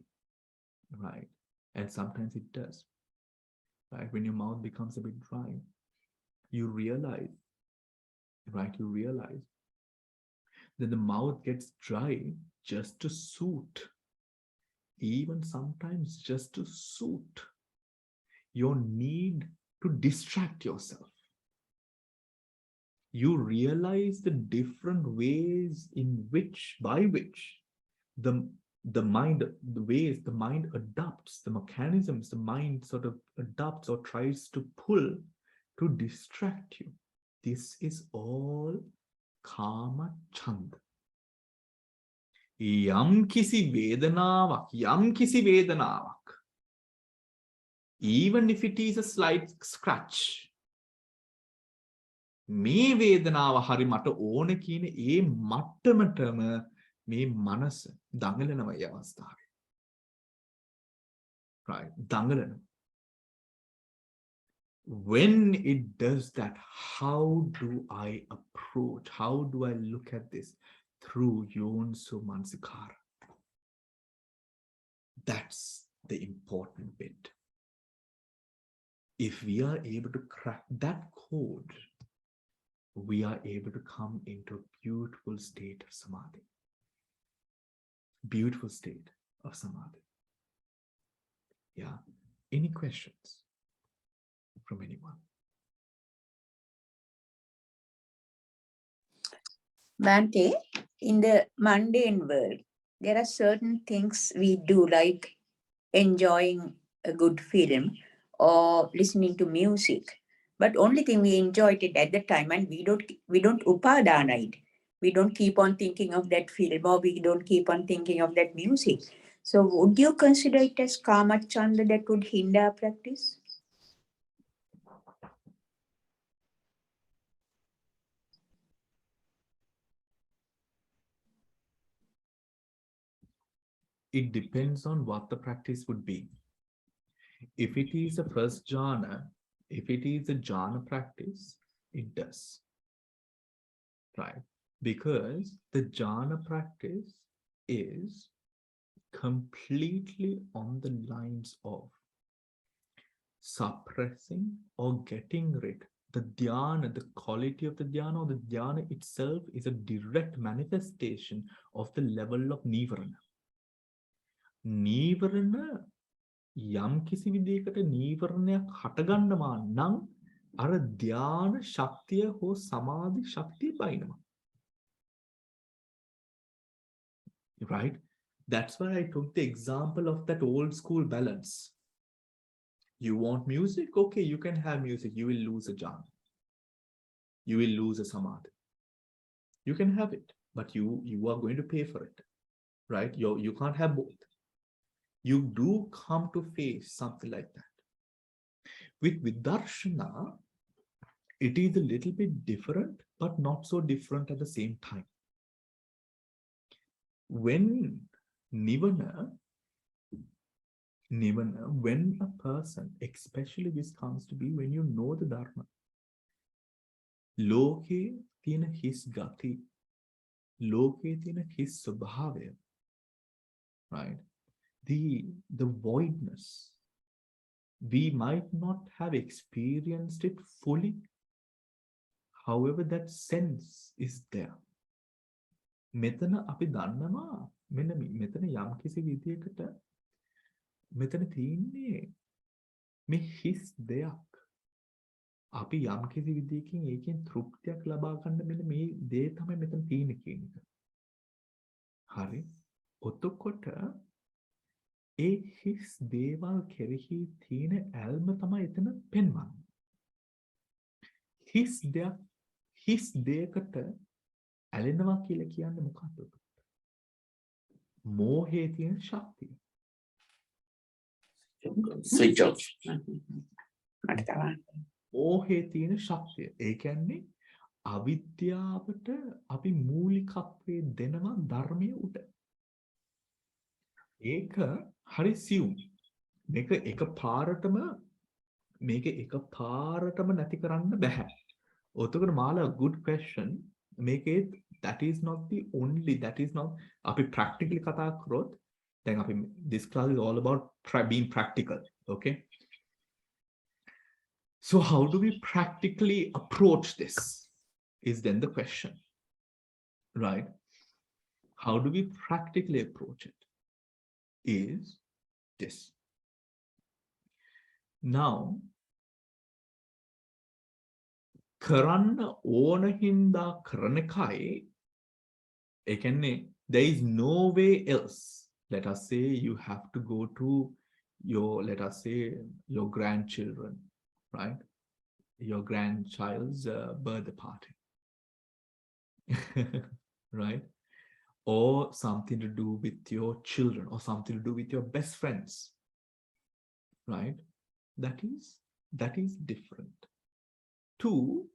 right? And sometimes it does, right? When your mouth becomes a bit dry, you realize, right? You realize that the mouth gets dry just to suit, even sometimes just to suit your need to distract yourself. You realize the different ways in which, by which the mind, the ways the mind adopts, the mechanisms the mind sort of adopts or tries to pull to distract you. This is all kama chanda. Yam kisi vedanaavak, even if it is a slight scratch, මේ වේදනාව හරි මට ඕන කියන ඒ මට්ටමටම මේ මනස දඟලනවා ඒ අවස්ථාවේ. Right? දඟලනවා. When it does that, how do I approach? How do I look at this? Through yonso mansikara. That's the important bit. If we are able to crack that code, we are able to come into a beautiful state of samadhi. Beautiful state of samadhi. Yeah. Any questions from anyone? Bhante, in the mundane world, there are certain things we do, like enjoying a good film or listening to music. But only thing, we enjoyed it at the time, and we don't upadana it. We don't keep on thinking of that film, or we don't keep on thinking of that music. So would you consider it as kama chanda that would hinder our practice? It depends on what the practice would be. If it is a first jhana, if it is a jhana practice, it does. Right? Because the jhana practice is completely on the lines of suppressing or getting rid. The dhyana, the quality of the dhyana or the dhyana itself is a direct manifestation of the level of nivarana. Nivarana, යම් කිසි විදිහකට නීවරණයක් හටගන්නවා නම් අර ධ්‍යාන ශක්තිය හෝ සමාධි ශක්තිය බයිනවා. Right? That's why I took the example of that old school balance. You want music? Okay, you can have music. You will lose a jhana. You will lose a samadhi. You can have it, but you are going to pay for it. Right? You can't have both. You do come to face something like that. With Vidarshana, it is a little bit different, but not so different at the same time. When nivana, when a person, especially this comes to be when you know the Dharma, loke tina his gati, loke tina his subhavaya, right? The voidness, we might not have experienced it fully. However, that sense is there. මෙතන අපි දන්නවා මෙන්න මෙතන යම් කිසි විදියකට මෙතන තියෙන්නේ මේ හිස් දෙයක්. අපි යම් කිසි විදියකින් ඒකෙන් තෘප්තියක් ලබා ගන්න මෙන්න මේ දේ තමයි මෙතන තියෙන්නේ කියන එක. හරි. ඔතකොට ඒ හිස් දේවල් කෙරෙහි තියෙන ඇල්ම තමයි එතන පෙන්වන්නේ. හිස් දෙයකට ඇලෙනවා කියලා කියන්නේ මොකක්ද? මෝහයේ තියෙන ශක්තිය. Switch off. මෝහයේ තියෙන ශක්තිය. ඒ කියන්නේ අවිද්‍යාවට අපි මූලිකත්වයේ දෙනවා ධර්මයේ උඩ. ඒක හරි සියුම්. මේක එක පාරටම මේක එක පාරටම නැති කරන්න බැහැ. ඔතකොට මාලා good question. මේකේ that is not the only, that is not, අපි practically කතා කරොත් දැන් අපි this class is all about being practical. Okay, so how do we practically approach this is then the question, right? How do we practically approach it is this. Now කරන්න ඕන හින්දා කරන එකයි, ඒ කියන්නේ there is no way else. Let us say you have to go to your, let us say your grandchildren, right? Your grandchild's birthday party. Right? Or something to do with your children, or something to do with your best friends, right? That is different. Two,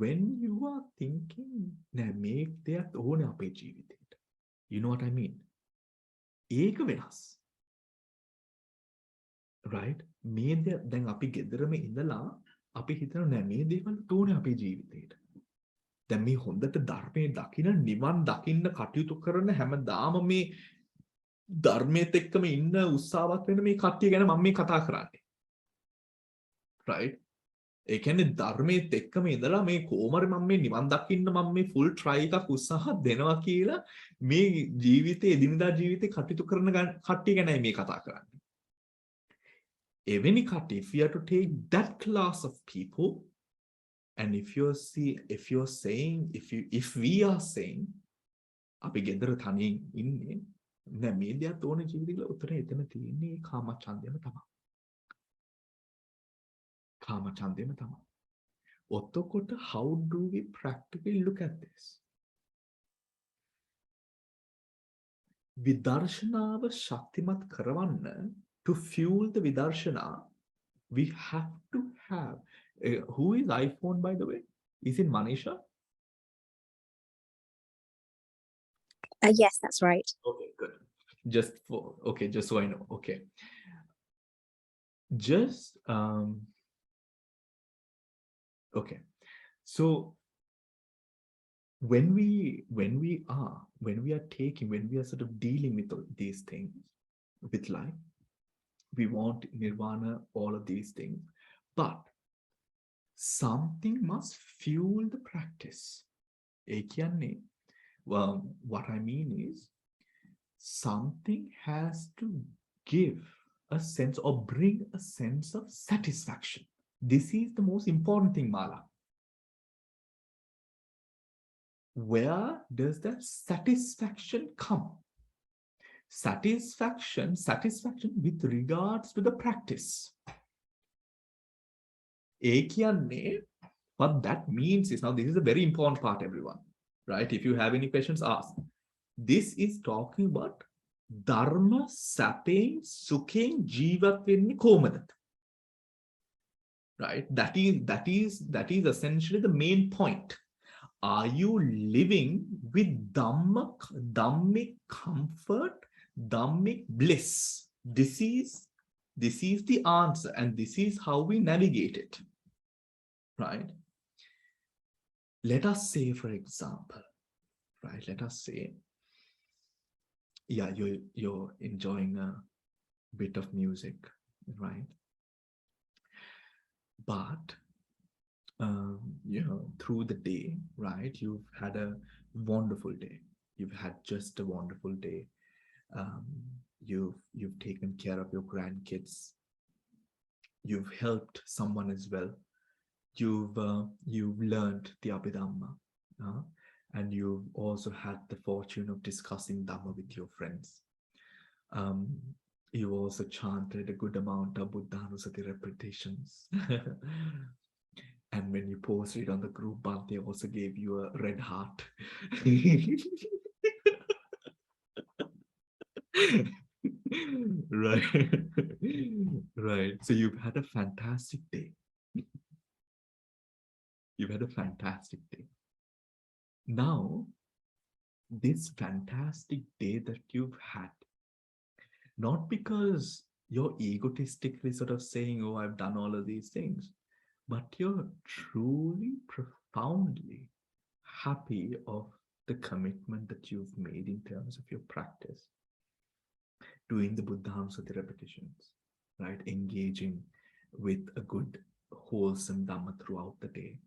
when you are thinking නෑ මේක දෙයක් ඕනේ අපේ ජීවිතේට, you know what I mean? ඒක වෙනස්, right? මේ දෙයක් දැන් අපි ගෙදරම ඉඳලා අපි හිතනවා නෑ මේ දේවල් ඕනේ අපේ ජීවිතේට. දැන් මේ හොඳට ධර්මයේ දකින නිවන් දකින්න කටයුතු කරන හැමදාම මේ ධර්මයේත් එක්කම ඉන්න උත්සාහවත් වෙන මේ කට්ටිය ගැන මම මේ කතා කරන්නේ, right? ඒ කියන්නේ ධර්මයේත් එක්කම ඉඳලා මේ කොහොමද මම මේ නිවන් දකින්න මම මේ full try එකක් උත්සාහ දෙනවා කියලා මේ ජීවිතේ එදිනදා ජීවිතේ කටයුතු කරන කට්ටිය ගැනයි මේ කතා කරන්නේ. එවැනි කට්ටිය, if you have to take that class of people, and if you're saying, if we are saying අපි ගෙදර තනියෙන් ඉන්නේ නෑ මේ දෙයක් ඕන ජීවිතේ, උතරේ එතන තියෙන්නේ කාමචන්දයම තමයි. කාමචන්දයම තමයි. ඔතකොට how do we practically look at this? විදර්ශනාව ශක්තිමත් කරවන්න, to fuel the vidarshana, we have to have who is iPhone, by the way? Is it Manisha? Yes, that's right. Okay, good. Just so I know. Okay, just okay. So when we are sort of dealing with these things with life, we want nirvana, all of these things, but something must fuel the practice. Well, what I mean is something has to give a sense or bring a sense of satisfaction. This is the most important thing, Mala. Where does that satisfaction come? Satisfaction with regards to the practice. What that means is, now this is a very important part, everyone, right? If you have any questions, ask. This is talking about dharma sapein sukhen jeevat wenni komada, right? That is essentially the main point. Are you living with dhammic comfort, dhammic bliss? This is the answer, and this is how we navigate it, right? Let us say, for example, right? Let us say, yeah, you're enjoying a bit of music, right? But through the day, right? You've had a wonderful day. You've had just a wonderful day. You've taken care of your grandkids. You've helped someone as well. You've learned the Abhidhamma, and you've also had the fortune of discussing Dhamma with your friends. You also chanted a good amount of Buddhanusati repetitions. And when you posted it on the group, Bhante also gave you a red heart. Right. Right. So you've had a fantastic day. You've had a fantastic day. Now, this fantastic day that you've had, not because You're egotistically sort of saying, oh, I've done all of these things. But you're truly, profoundly happy of the commitment that you've made in terms of your practice. Doing the Buddhanussati repetitions, right? Engaging with a good, wholesome Dhamma throughout the day.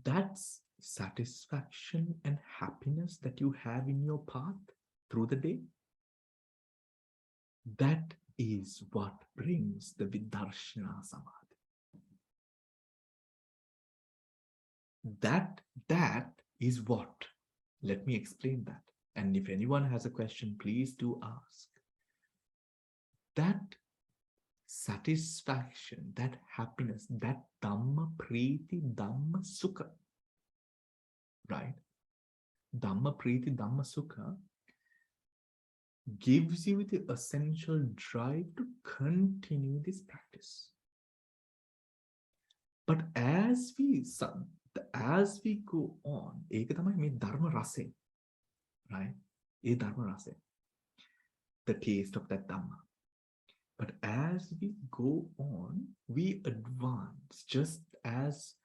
That's satisfaction and happiness that you have in your path through the day. That is what brings the Vidarshana Samadhi. That is what. Let me explain that. And if anyone has a question, please do ask. That satisfaction, that happiness, that Dhamma Priti, Dhamma Sukha, right? Dhamma Priti, Dhamma Sukha gives you the essential drive to continue this practice. But as we go on, ඒක තමයි මේ ධර්ම රසය, right? ඒ ධර්ම රසය, the taste of that Dhamma. But as we go on, we advance, just as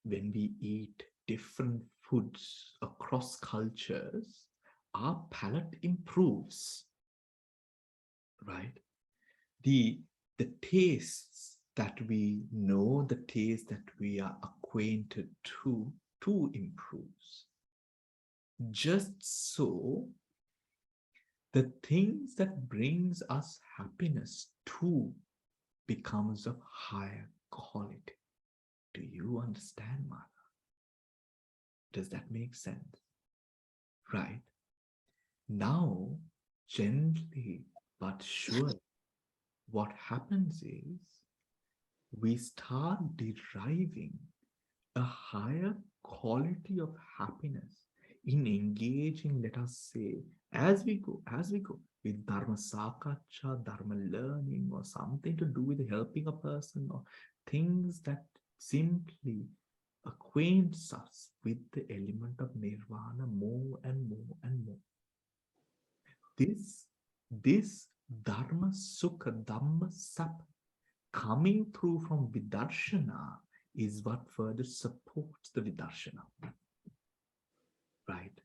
when we eat different foods across cultures, our palate improves, right? The tastes that we know, the taste that we are acquainted to improves. Just so, the things that brings us happiness too becomes of higher quality. Do you understand, Mara? Does that make sense? Right? Now, gently but surely, what happens is we start deriving a higher quality of happiness in engaging, let us say, as we go with Dharma Sakacha, Dharma learning, or something to do with helping a person, or things that simply acquaints us with the element of nirvana more and more and more. This Dharma Sukha, Dhamma Sap coming through from Vidarshana is what further supports the Vidarshana. Right?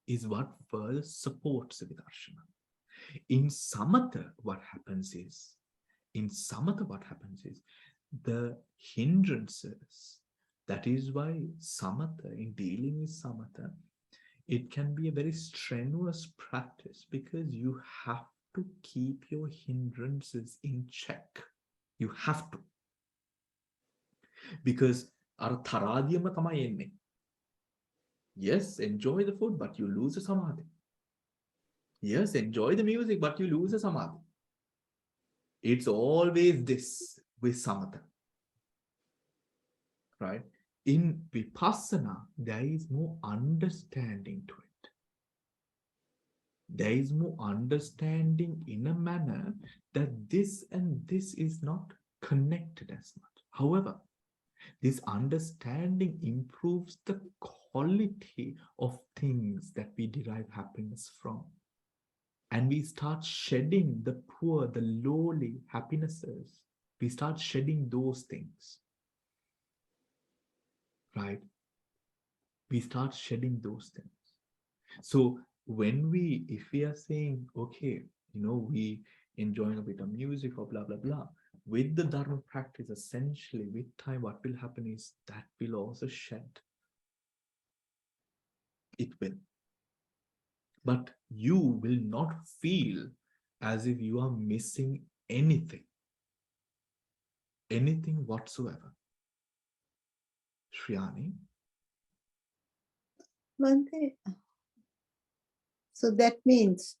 Is what further supports the Vidarshana. In Samatha, what happens is the hindrances. That is why Samatha, in dealing with Samatha, it can be a very strenuous practice because you have to keep your hindrances in check. You have to. Because yes, enjoy the food, but you lose the samadhi. Yes, enjoy the music, but you lose the samadhi. It's always this with samatha. Right? In vipassana, there is more understanding to it. There is more understanding in a manner that this and this is not connected as much. However, this understanding improves the quality of things that we derive happiness from. And we start shedding the poor, the lowly happinesses. We start shedding those things. Right? We start shedding those things. So if we are saying, okay, we enjoying a bit of music or blah, blah, blah, with the Dharma practice, essentially, with time, what will happen is that will also shed. It will. But you will not feel as if you are missing anything whatsoever. Shriyani? Bhante, so that means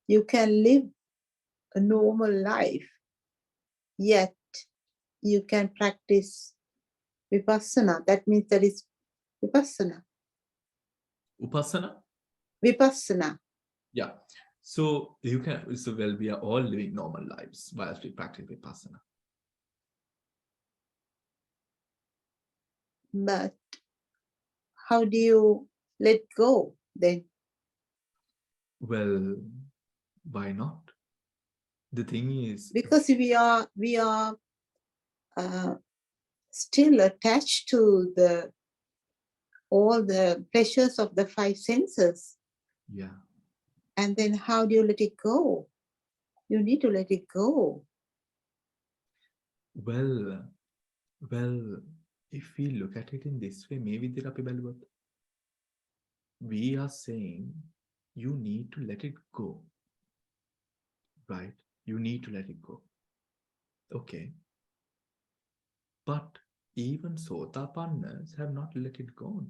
you can live a normal life, yet you can practice vipassana. That means that is vipassana. Upasana? Vipassana. Yeah. So we are all living normal lives whilst we practice vipassana. But how do you let go then? Well, why not? The thing is, Because we are still attached to all the pleasures of the five senses. yeah, And then how do you let it go? You need to let it go. well, well, if we look at it in this way, maybe there are we are saying you need to let it go, right? You need to let it go. Okay. But even Sotapannas have not let it go.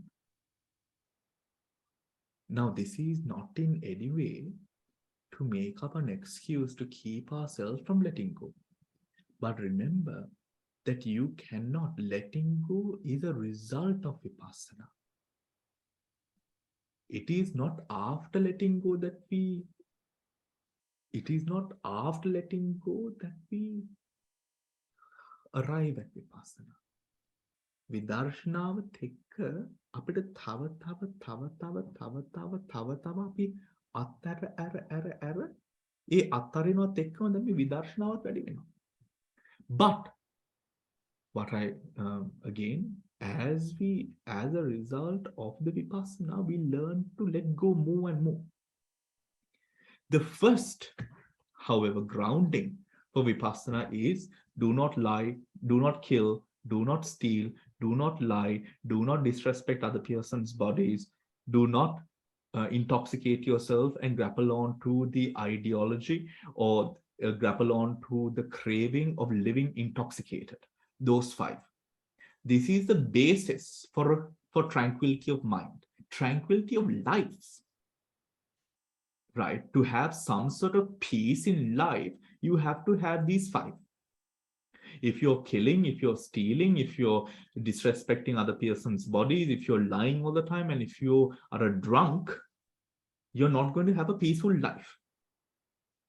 Now, this is not in any way to make up an excuse to keep ourselves from letting go. But remember that you cannot letting go is a result of vipassana. It is not after letting go that it is not after letting go that we arrive at vipassana. විදර්ශනාවත් එක්ක අපිට තව අපි අත්තර ඒ අත්තරිනවත් එක්කම දැන් මේ විදර්ශනාවත් වැඩි වෙනවා. But what I again, as a result of the vipassana, we learn to let go more and more. The first, however, grounding for vipassana is do not lie, do not kill, do not steal, do not lie, do not disrespect other person's bodies, do not intoxicate yourself and grapple on to the ideology or grapple on to the craving of living intoxicated. Those five. This is the basis for tranquility of mind, tranquility of life. Right? To have some sort of peace in life, you have to have these five. If you're killing, if you're stealing, if you're disrespecting other person's bodies, if you're lying all the time, and if you are a drunk, you're not going to have a peaceful life.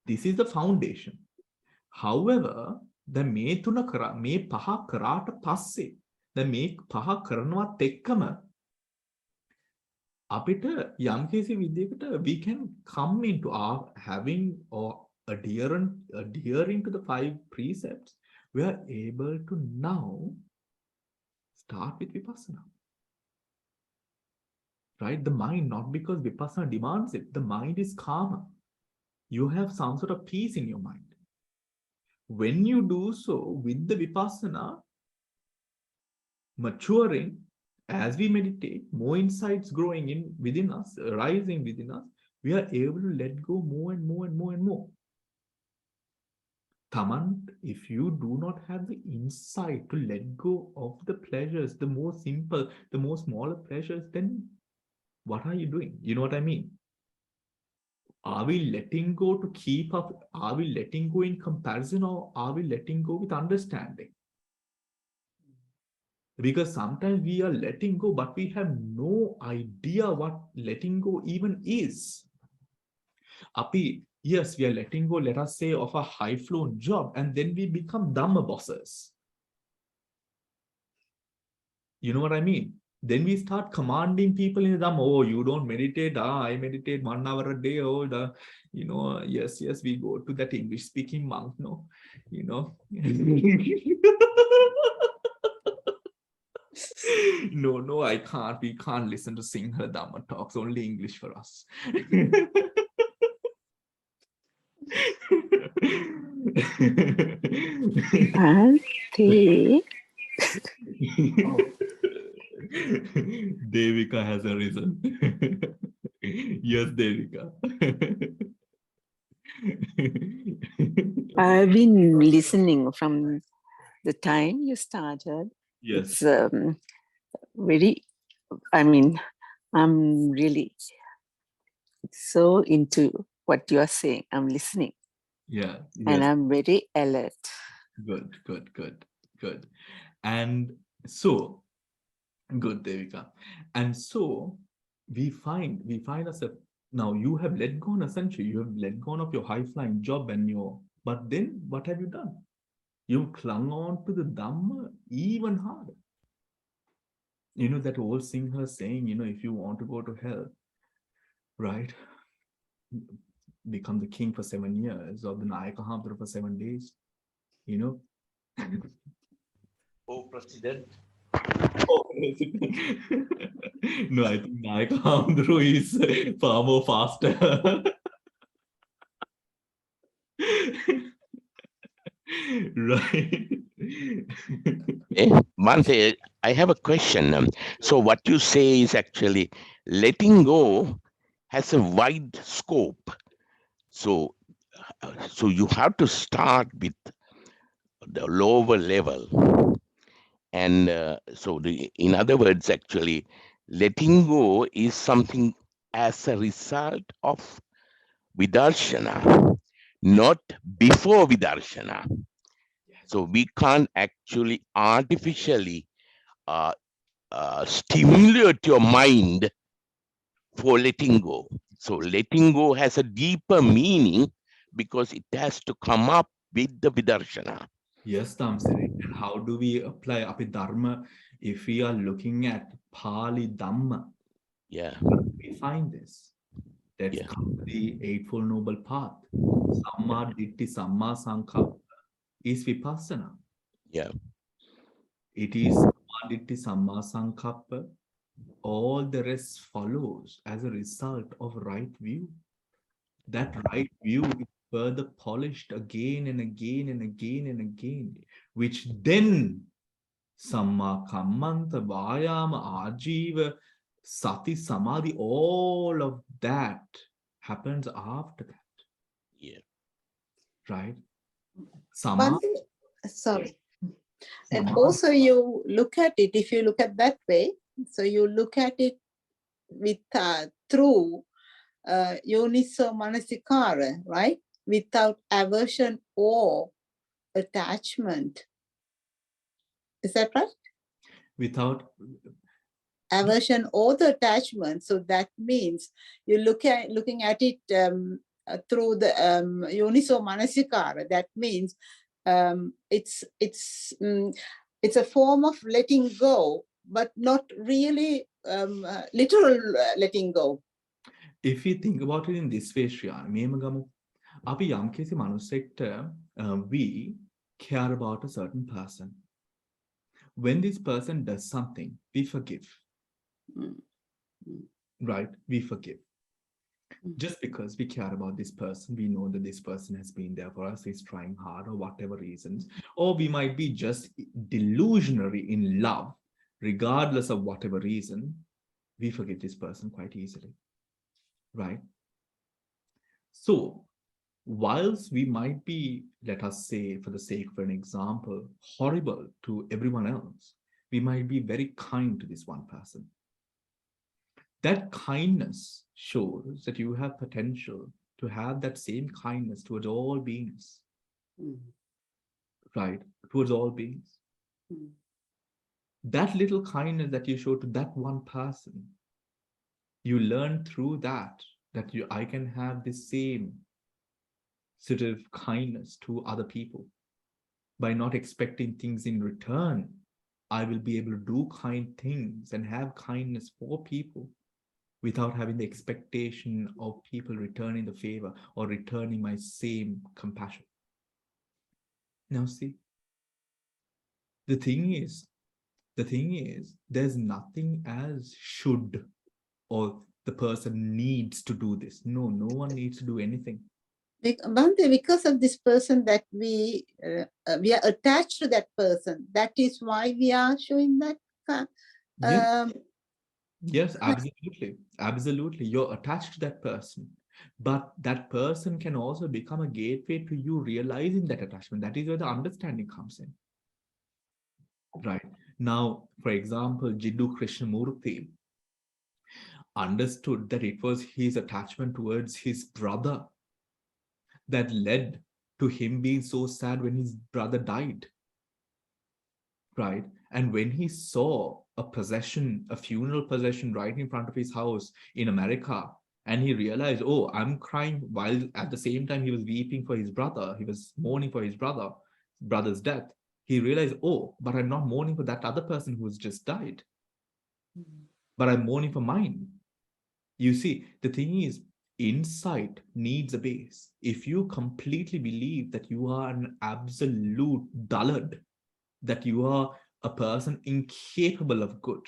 This is the foundation. However, the මේ පහ කරාට පස්සේ දැන් මේ පහ කරනවත් එක්කම අපිට යම්කිසි විදියකට we can come into our having or adhering to the five precepts. We are able to now start with vipassana. Right? The mind, not because vipassana demands it, the mind is calmer. You have some sort of peace in your mind. When you do so with the vipassana maturing, as we meditate, more insights growing within us, rising within us, we are able to let go more and more and more and more. Taman, if you do not have the insight to let go of the pleasures, the more simple, the more smaller pleasures, then what are you doing? You know what I mean? Are we letting go to keep up? Are we letting go in comparison, or are we letting go with understanding? Because sometimes we are letting go, but we have no idea what letting go even is. Yes, we are letting go, let us say, of a high-flown job, and then we become Dhamma bosses. You know what I mean? Then we start commanding people in the Dhamma. Oh, you don't meditate. I meditate 1 hour a day. Oh, yes, we go to that English-speaking monk, no? No, I can't. We can't listen to Sinhala Dhamma talks. Only English for us. Bhante, Devika has arisen. Yes, Devika. I've been listening from the time you started. Yes. It's very, I'm really so into what you are saying. I'm listening. Yeah. And Yes. I'm very alert. Good. And so, good, Devika. And so we find ourselves, now you have let go, essentially, you have let go of your high-flying job but then what have you done? You clung on to the Dhamma even harder. You know that old singer saying, if you want to go to hell, right? become the king for 7 years or the Nayaka Hamdra for 7 days, you know. Oh, President. Oh, no, I think Nayaka Hamdra is far more faster. Right. Bhante, I have a question. So what you say is actually letting go has a wide scope. So, so you have to start with the lower level. And in other words, actually, letting go is something as a result of Vidarshana, not before Vidarshana. So we can't actually artificially uh, stimulate your mind for letting go. So letting go has a deeper meaning because it has to come up with the Vidarshana. Yes, Tamsiri. And how do we apply Api Dharma if we are looking at Pali Dhamma? Yeah, We find this. That's yeah, the Eightfold Noble Path. Samma Ditti, Samma Sankappa is Vipassana. yeah, It is Samma Ditti, Samma Sankappa. All the rest follows as a result of right view. That right view is further polished again and again and again and again, which then Samma Kammanta, Vayama, Ajiva, Sati, Samadhi, all of that happens after that, yeah. right? One Sama, thing, sorry. And Sama, also you look at it, if you look at that way, so you look at it with through yoniso manasikara, right? Without aversion or attachment. Is that right? without, Aversion or the attachment. So that means you looking at it through the yoniso manasikara. That means it's a form of letting go, but not really literal letting go. if we think about it in this way, Shriyana, මෙහෙම ගමු. අපි යම්කිසි මනුස්සෙක්ට we care about a certain person. When this person does something, we forgive. Right? We forgive. Just because we care about this person, we know that this person has been there for us, is trying hard or whatever reasons, or we might be just delusionary in love, regardless of whatever reason, we forgive this person quite easily, right? So, whilst we might be, let us say, for the sake of an example, horrible to everyone else, we might be very kind to this one person. That kindness shows that you have potential to have that same kindness towards all beings, right? Towards all beings. That little kindness that you show to that one person, you learn through that I can have the same sort of kindness to other people. By not expecting things in return, I will be able to do kind things and have kindness for people without having the expectation of people returning the favor or returning my same compassion. Now see, the thing is, there's nothing as should or the person needs to do this. No one needs to do anything. Bhante, because of this person that we are attached to that person, that is why we are showing that. Yes, absolutely. Absolutely. You're attached to that person. But that person can also become a gateway to you realizing that attachment. That is where the understanding comes in. Right. Now, for example, Jiddu Krishnamurti understood that it was his attachment towards his brother that led to him being so sad when his brother died. Right. And when he saw a procession, a funeral procession right in front of his house in America, and he realized, oh, I'm crying, while at the same time he was weeping for his brother, he was mourning for his brother's death. He realized, oh, but I'm not mourning for that other person who's just died, but I'm mourning for mine. You see, the thing is, insight needs a base. If you completely believe that you are an absolute dullard, that you are a person incapable of good,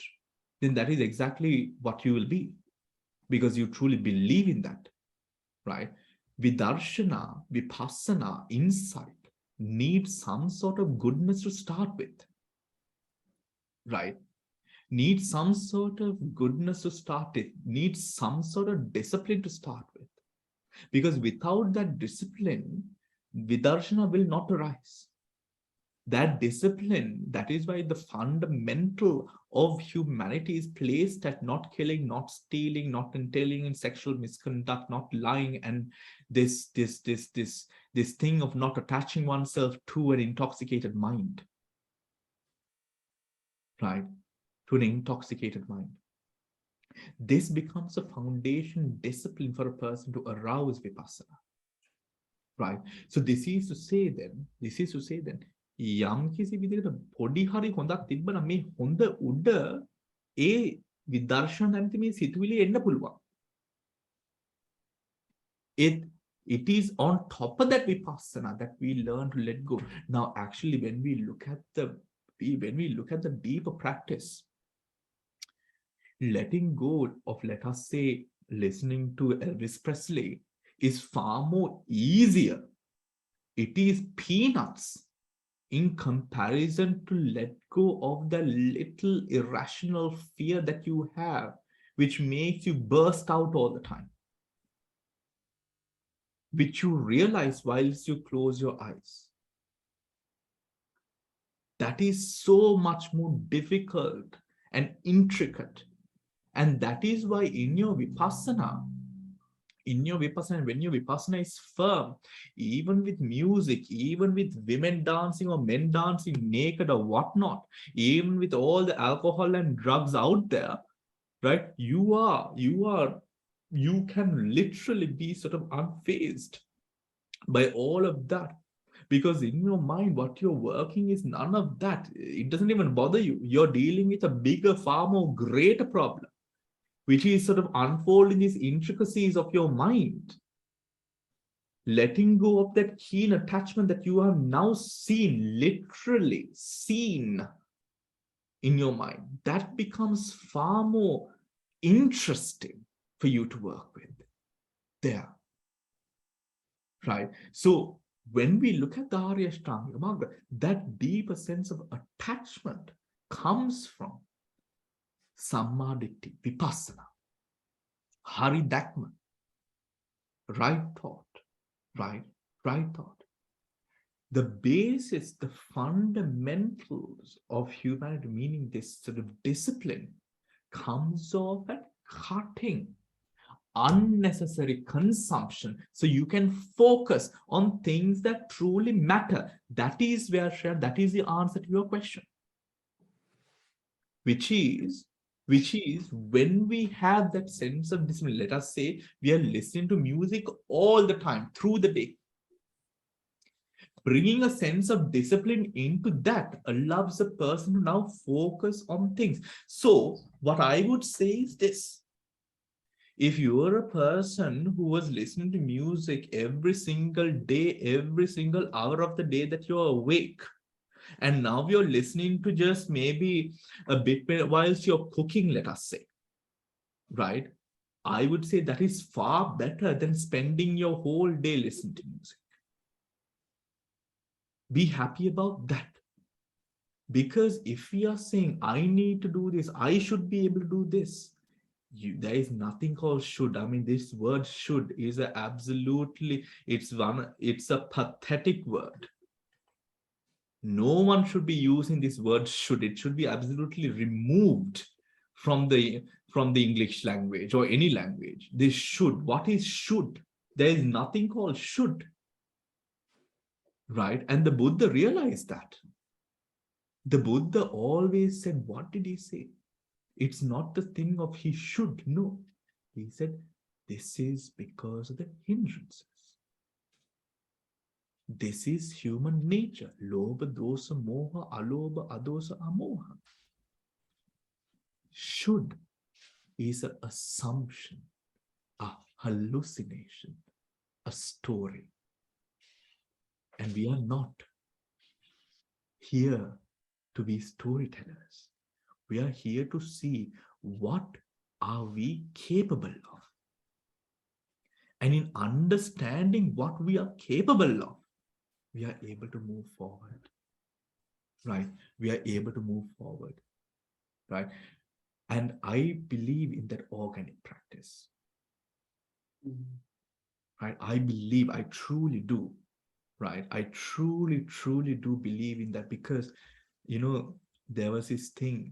then that is exactly what you will be, because you truly believe in that, right? Vidarshana, vipassana, insight needs some sort of goodness to start with, right? Needs some sort of goodness to start with, needs some sort of discipline to start with. Because without that discipline, vidarshana will not arise. That discipline, that is why the fundamental of humanity is placed at not killing, not stealing, not entailing in sexual misconduct, not lying, and this thing of not attaching oneself to an intoxicated mind, right? To an intoxicated mind. This becomes a foundation discipline for a person to arouse vipassana, right? So this is to say then, යම් කිසි විදිහකට පොඩි හරි හොඳක් තිබ්බනම් මේ හොඳ උඩ ඒ විදර්ශන නැමැති මේ සිතුවිලි එන්න පුළුවන්. It is on top of that vipassana that we learn to let go. Now, actually, when we look at the deeper practice, letting go of, let us say, listening to Elvis Presley is far more easier. It is peanuts in comparison to let go of the little irrational fear that you have, which makes you burst out all the time, which you realize whilst you close your eyes. That is so much more difficult and intricate. And that is why in your vipassana, when your vipassana is firm, even with music, even with women dancing or men dancing naked or whatnot, even with all the alcohol and drugs out there, right? You can literally be sort of unfazed by all of that, because in your mind, what you're working is none of that. It doesn't even bother you. You're dealing with a bigger, far more greater problem, which is sort of unfolding these intricacies of your mind. Letting go of that keen attachment that you have now seen, literally seen in your mind, that becomes far more interesting for you to work with there, right? So when we look at the Arya Ashtanga Marga, that deeper sense of attachment comes from Sammaditthi, vipassana, hari dakma, right thought, right thought. The basis, the fundamentals of humanity, meaning this sort of discipline, comes off at cutting unnecessary consumption, so you can focus on things that truly matter. That is where, that is the answer to your question, which is when we have that sense of discipline. Let us say we are listening to music all the time through the day. Bringing a sense of discipline into that allows a person to now focus on things. So what I would say is this: if you're a person who was listening to music every single day, every single hour of the day that you're awake, and now you're listening to just maybe a bit whilst you're cooking, let us say, right? I would say that is far better than spending your whole day listening to music. Be happy about that. Because if we are saying, I need to do this, I should be able to do this, there is nothing called should. I mean, this word should is it's a pathetic word. No one should be using this word should. It should be absolutely removed from the English language or any language. This should. What is should? There is nothing called should, right? And the Buddha realized that. The Buddha always said, what did he say? It's not the thing of he should. No, he said, this is because of the hindrances. This is human nature. Lobha, dosa, moha, alobha, adosa, amoha. Should is an assumption. hallucination, a story. And we are not here to be storytellers. We are here to see what are we capable of. And in understanding what we are capable of, we are able to move forward. Right? We are able to move forward. Right? And I believe in that organic practice. Right? I believe, I truly do. Right? I truly, truly do believe in that, because, you know, there was this thing,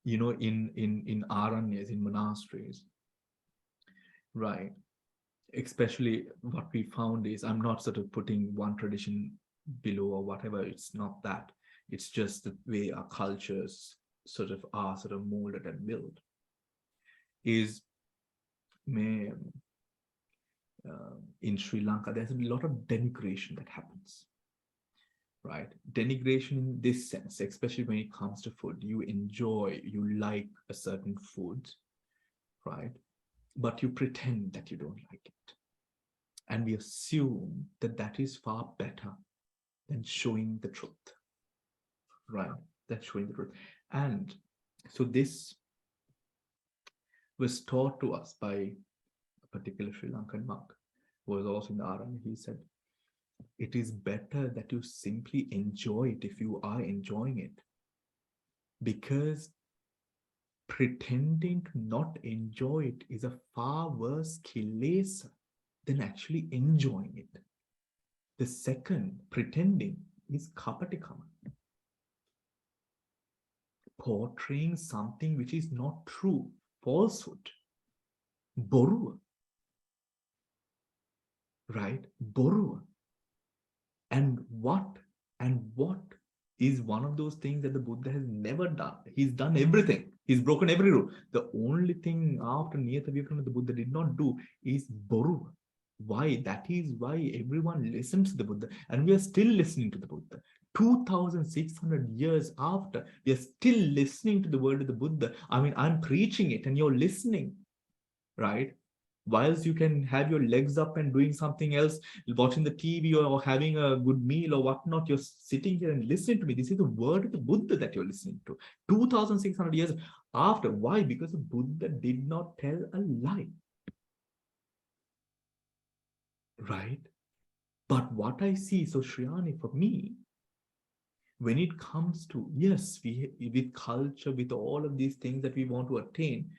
you know, in Aranyas, in monasteries, right? Especially what we found is, I'm not sort of putting one tradition below or whatever. It's not that. It's just the way our cultures are molded and built. Is in Sri Lanka, there's a lot of denigration that happens. Right? Denigration in this sense, especially when it comes to food. You enjoy, you like a certain food, right? But you pretend that you don't like it. And we assume that that is far better than showing the truth, right? That's showing the truth. And so this was taught to us by a particular Sri Lankan monk who was also in the Army. He said, it is better that you simply enjoy it if you are enjoying it, because pretending to not enjoy it is a far worse kilesa than actually enjoying it. The second, pretending, is kapatikama, portraying something which is not true, falsehood, boruva, right? Boruva. And what is one of those things that the Buddha has never done? He's done everything. He's broken every rule. The only thing after Niyata Vikrama the Buddha did not do is boruva. Why? That is why everyone listens to the Buddha, and we are still listening to the Buddha. 2,600 years after, we are still listening to the word of the Buddha. I mean, I'm preaching it and you're listening, right? Whilst you can have your legs up and doing something else, watching the TV or having a good meal or whatnot, you're sitting here and listening to me. This is the word of the Buddha that you're listening to. 2,600 years after. Why? Because the Buddha did not tell a lie. Right? But what I see, so Shriyani, for me, when it comes to, yes, with culture, with all of these things that we want to attain,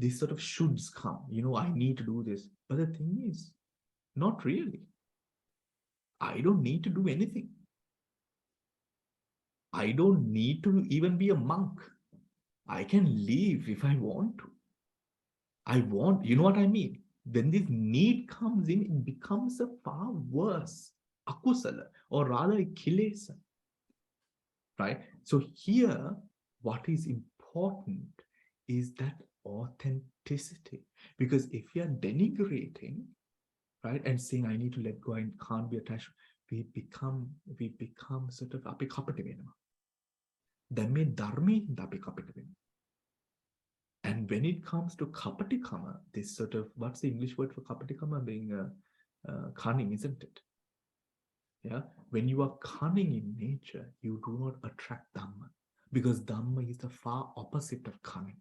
these sort of shoulds come. You know, I need to do this. But the thing is, not really. I don't need to do anything. I don't need to even be a monk. I can leave if I want to. You know what I mean? When this need comes in, it becomes a far worse akusala, or rather a kilesa. Right? So here, what is important is that authenticity. Because if we are denigrating, right, and saying I need to let go and can't be attached, we become sort of අපි කපට වෙනවා. දැන් මේ ධර්මයේ හින්දා අපි කපට වෙනවා. And when it comes to kapatikama, this sort of, what's the English word for kapatikama? Being cunning, isn't it? Yeah. When you are cunning in nature, you do not attract Dhamma, because Dhamma is the far opposite of cunning.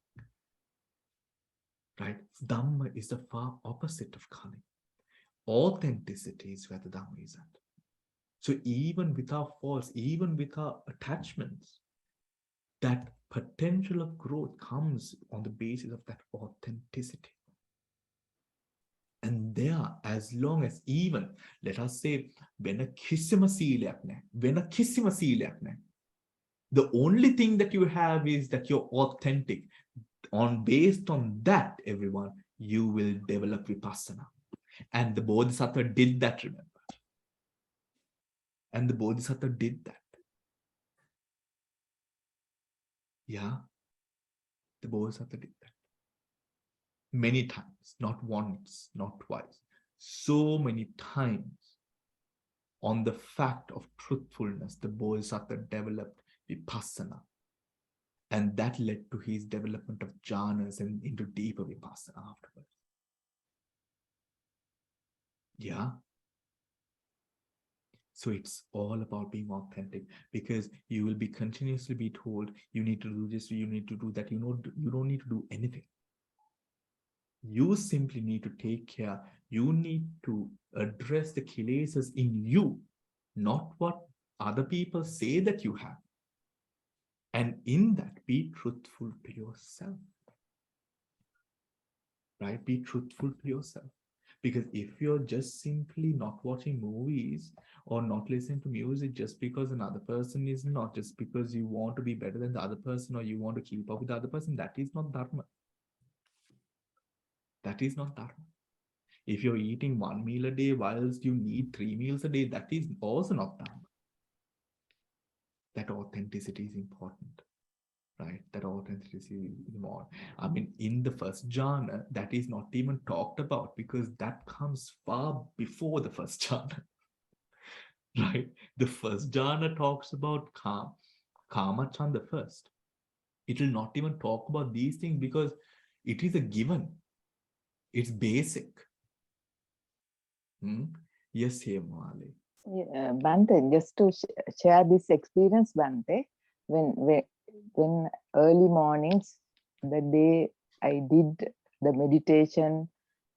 Right? Dhamma is the far opposite of cunning. Authenticity is where the Dhamma is at. So even with our faults, even with our attachments, that potential of growth comes on the basis of that authenticity. And there, as long as even, let us say, when a kissima සීලයක් නැහැ, the only thing that you have is that you're authentic. Based on that, everyone, you will develop vipassana. And the Bodhisattva did that, remember. And the Bodhisattva did that. Yeah, the Bodhisattva did that. Many times, not once, not twice, so many times. On the fact of truthfulness, the Bodhisattva developed vipassana. And that led to his development of jhanas and into deeper vipassana afterwards. Yeah. So it's all about being authentic, because you will be continuously be told you need to do this, you need to do that. You don't need to do anything. You simply need to take care. You need to address the kilesas in you, not what other people say that you have. And in that, be truthful to yourself. Right? Be truthful to yourself. Because if you're just simply not watching movies or not listening to music just because another person is not, just because you want to be better than the other person or you want to keep up with the other person, that is not dharma. That is not dharma. If you're eating 1 meal a day whilst you need 3 meals a day, that is also not dharma. That authenticity is important. Right, that authenticity is more. I mean, in the first jhana, that is not even talked about because that comes far before the first jhana. Right, the first jhana talks about kama chanda first. It will not even talk about these things because it is a given. It's basic. Yes, Hemale. Yeah, Bhante, just to share this experience, Bhante, when early mornings, the day I did the meditation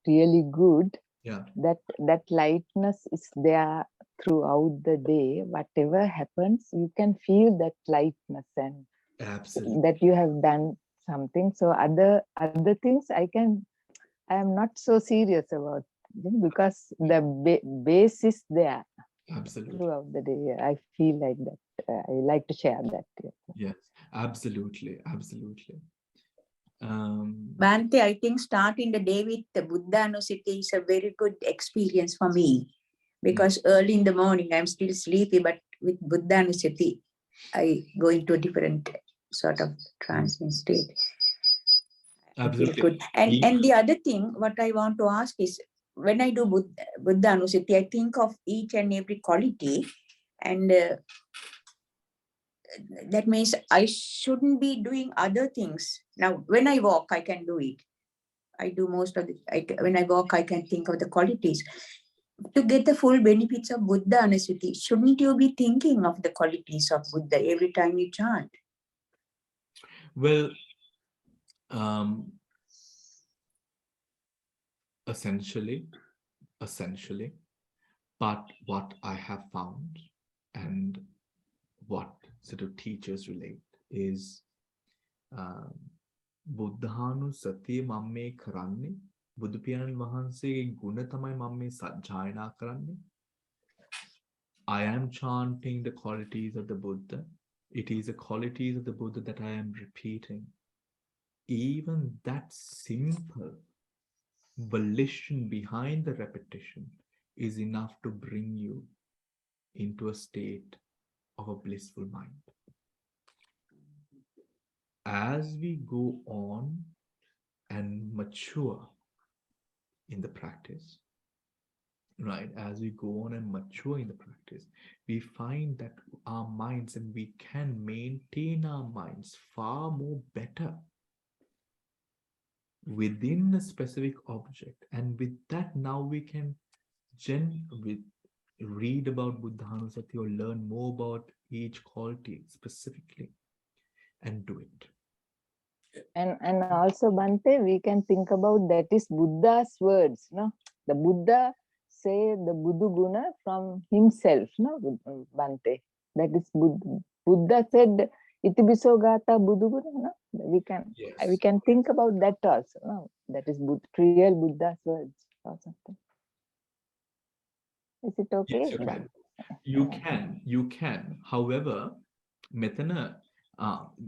really good, Yeah, that lightness is there throughout the day. Whatever happens, you can feel that lightness and absolutely. that you have done something. So other things I am not so serious about them because the base is there Absolutely. throughout the day. I feel like that. I like to share that. Yes, absolutely. Absolutely. Bhante, I think starting the day with the Buddha Anusati is a very good experience for me, because early in the morning I'm still sleepy, but with Buddha Anusati, I go into a different sort of trance state. I feel Absolutely. good. And the other thing, what I want to ask is, when I do Buddha Anusati, I think of each and every quality, and that means I shouldn't be doing other things. Now, when I walk, I can do it. I do most of it. When I walk, I can think of the qualities. To get the full benefits of Buddha Anusati, shouldn't you be thinking of the qualities of Buddha every time you chant? Well, essentially, but what I have found and what sort of teachers relate is බුද්ධානු සතිය මම මේ කරන්නේ බුදු පියාණන් වහන්සේගේ ගුණ තමයි මම මේ සජ්ජායනා කරන්නේ. I am chanting the qualities of the Buddha. It is the qualities of the Buddha that I am repeating. Even that simple volition behind the repetition is enough to bring you into a state of a blissful mind. As we go on and mature in the practice, right, as we go on and mature in the practice, we find that our minds, and we can maintain our minds far more better within a specific object. And with that, now we can read about Buddhanusati or learn more about each quality specifically and do it. And also, Bhante, we can think about that is Buddha's words. No, the Buddha say the Buddha Guna from himself. No, Bhante. That is Buddha said Itibiso Gata Buddha Guna. No, we can think about that also. No, that is real Buddha's words or something. Is it okay? Yes, you can. However, Methana,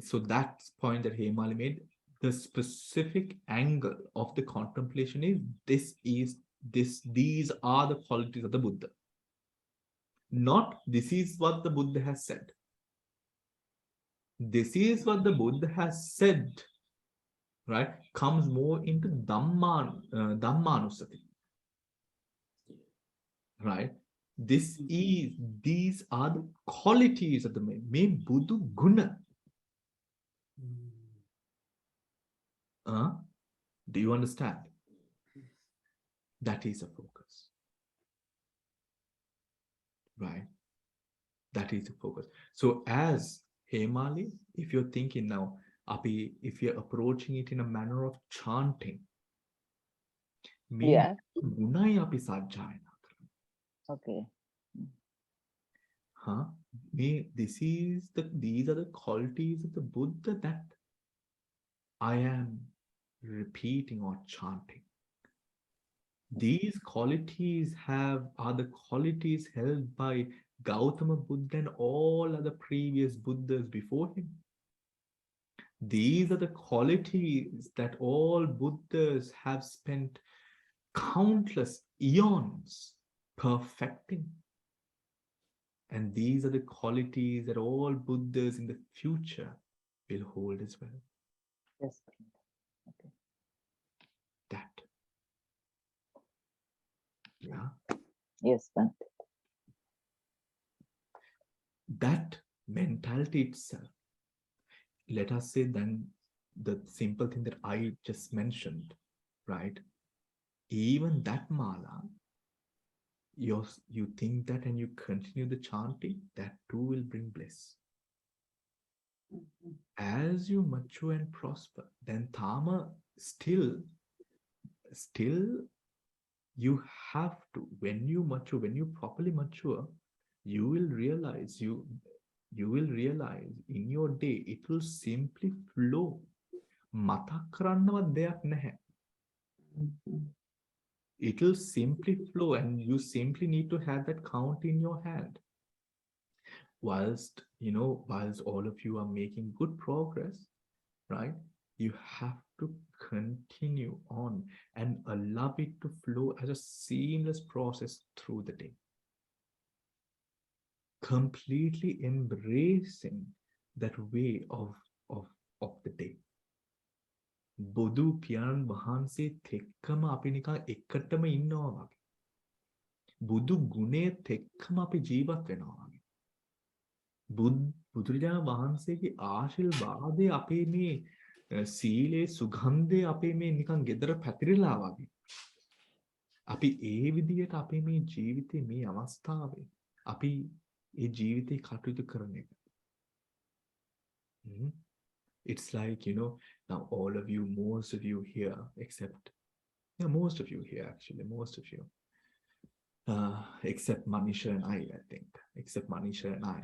so that point that Hemali made, the specific angle of the contemplation is these are the qualities of the Buddha. Not this is what the Buddha has said. This is what the Buddha has said, right? Comes more into Dhammanusati. Right? These are the qualities of the me Buddha Guna. Do you understand? That is a focus. Right? That is the focus. So as Hemali, if you're thinking now, Api, if you're approaching it in a manner of chanting, Yeah. Gunai Api Sajjayana. Okay. Huh? These are the qualities of the Buddha that I am repeating or chanting. These qualities are the qualities held by Gautama Buddha and all other previous Buddhas before him. These are the qualities that all Buddhas have spent countless eons perfecting. And these are the qualities that all Buddhas in the future will hold as well. Yes. Okay. That. Yeah. Yes, Bhante. That mentality itself, let us say then the simple thing that I just mentioned, right? Even that mala, you think that and you continue the chanting, that too will bring bliss. As you mature and prosper, then Tama still you have to, when you mature, when you properly mature, you will realize in your day it will simply flow. මතක් කරන්නවත් දෙයක් නැහැ. It will simply flow and you simply need to have that count in your hand. Whilst all of you are making good progress, right? You have to continue on and allow it to flow as a seamless process through the day. Completely embracing that way of the day. බුදු පියාණන් වහන්සේත් එක්කම අපි නිකන් එකටම ඉන්නවා වගේ. බුදු ගුණයත් එක්කම අපි ජීවත් වෙනවා වගේ. බුදුරජාණන් වහන්සේගේ ආශිර්වාදය අපේ මේ සීලේ සුගන්ධය අපේ මේ නිකන් gedara පැතිරලා වගේ. අපි ඒ විදියට අපේ මේ ජීවිතේ මේ අවස්ථාවේ අපි ඒ ජීවිතේ කටයුතු කරන එක. It's like, now all of you, most of you here, most of you here actually, most of you, except Manisha and I think, except Manisha and I,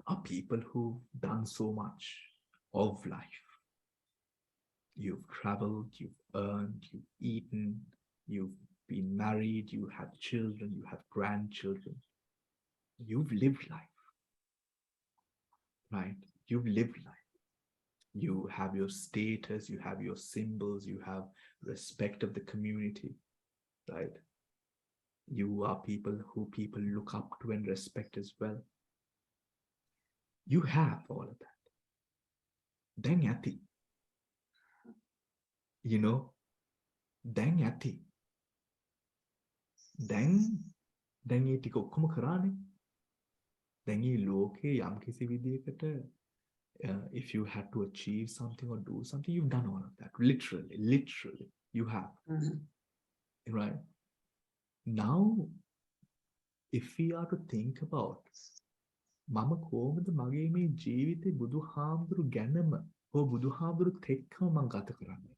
are people who've done so much of life. You've traveled, you've earned, you've eaten, you've been married, you have children, you have grandchildren. You've lived life, right? You've lived life. You have your status, you have your symbols, you have respect of the community, right? You are people who people look up to and respect as well. You have all of that. Then yati. Then yati. Then ඒ ටික ඔක්කොම කරානේ. දැන් මේ ලෝකේ යම් කිසි විදියකට if you had to achieve something or do something, you've done all of that. Literally, you have. Right? Now, if we are to think about මම කොහොමද මගේ මේ ජීවිතේ බුදුහාමුදුරු ගැනම හෝ බුදුහාමුදුරුත් එක්කම මම ගත කරන්නේ?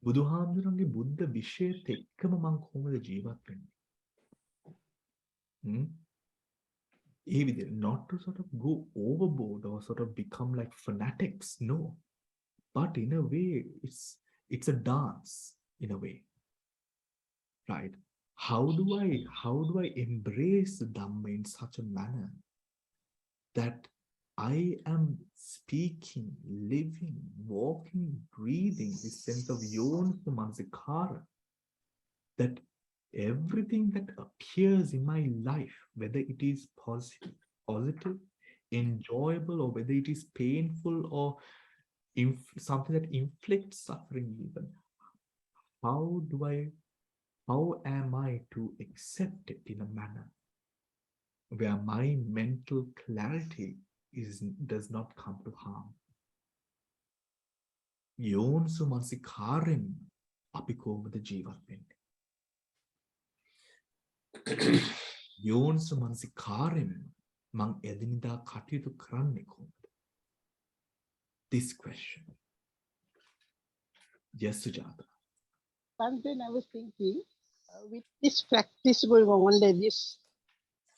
බුදුහාමුදුරන්ගේ බුද්ධ විශේෂයත් එක්කම මම කොහොමද ජීවත් වෙන්නේ? Not to sort of go overboard or sort of become like fanatics, no. But in a way, it's a dance in a way, right? How do I embrace the Dhamma in such a manner that I am speaking, living, walking, breathing this sense of yoniso manasikara, that everything that appears in my life, whether it is positive, enjoyable, or whether it is painful or something that inflicts suffering even, how am I to accept it in a manner where my mental clarity does not come to harm? යෝනිසෝ මනසිකාරයෙන් අපි කොහොමද ජීවත් වෙන්නේ? යෝනිසෝ මනසිකාරයෙන් මං එදිනෙදා කටයුතු කරන්නේ කොහොමද? This question. Yes, Sujata. Something I was thinking, with this practice going on like this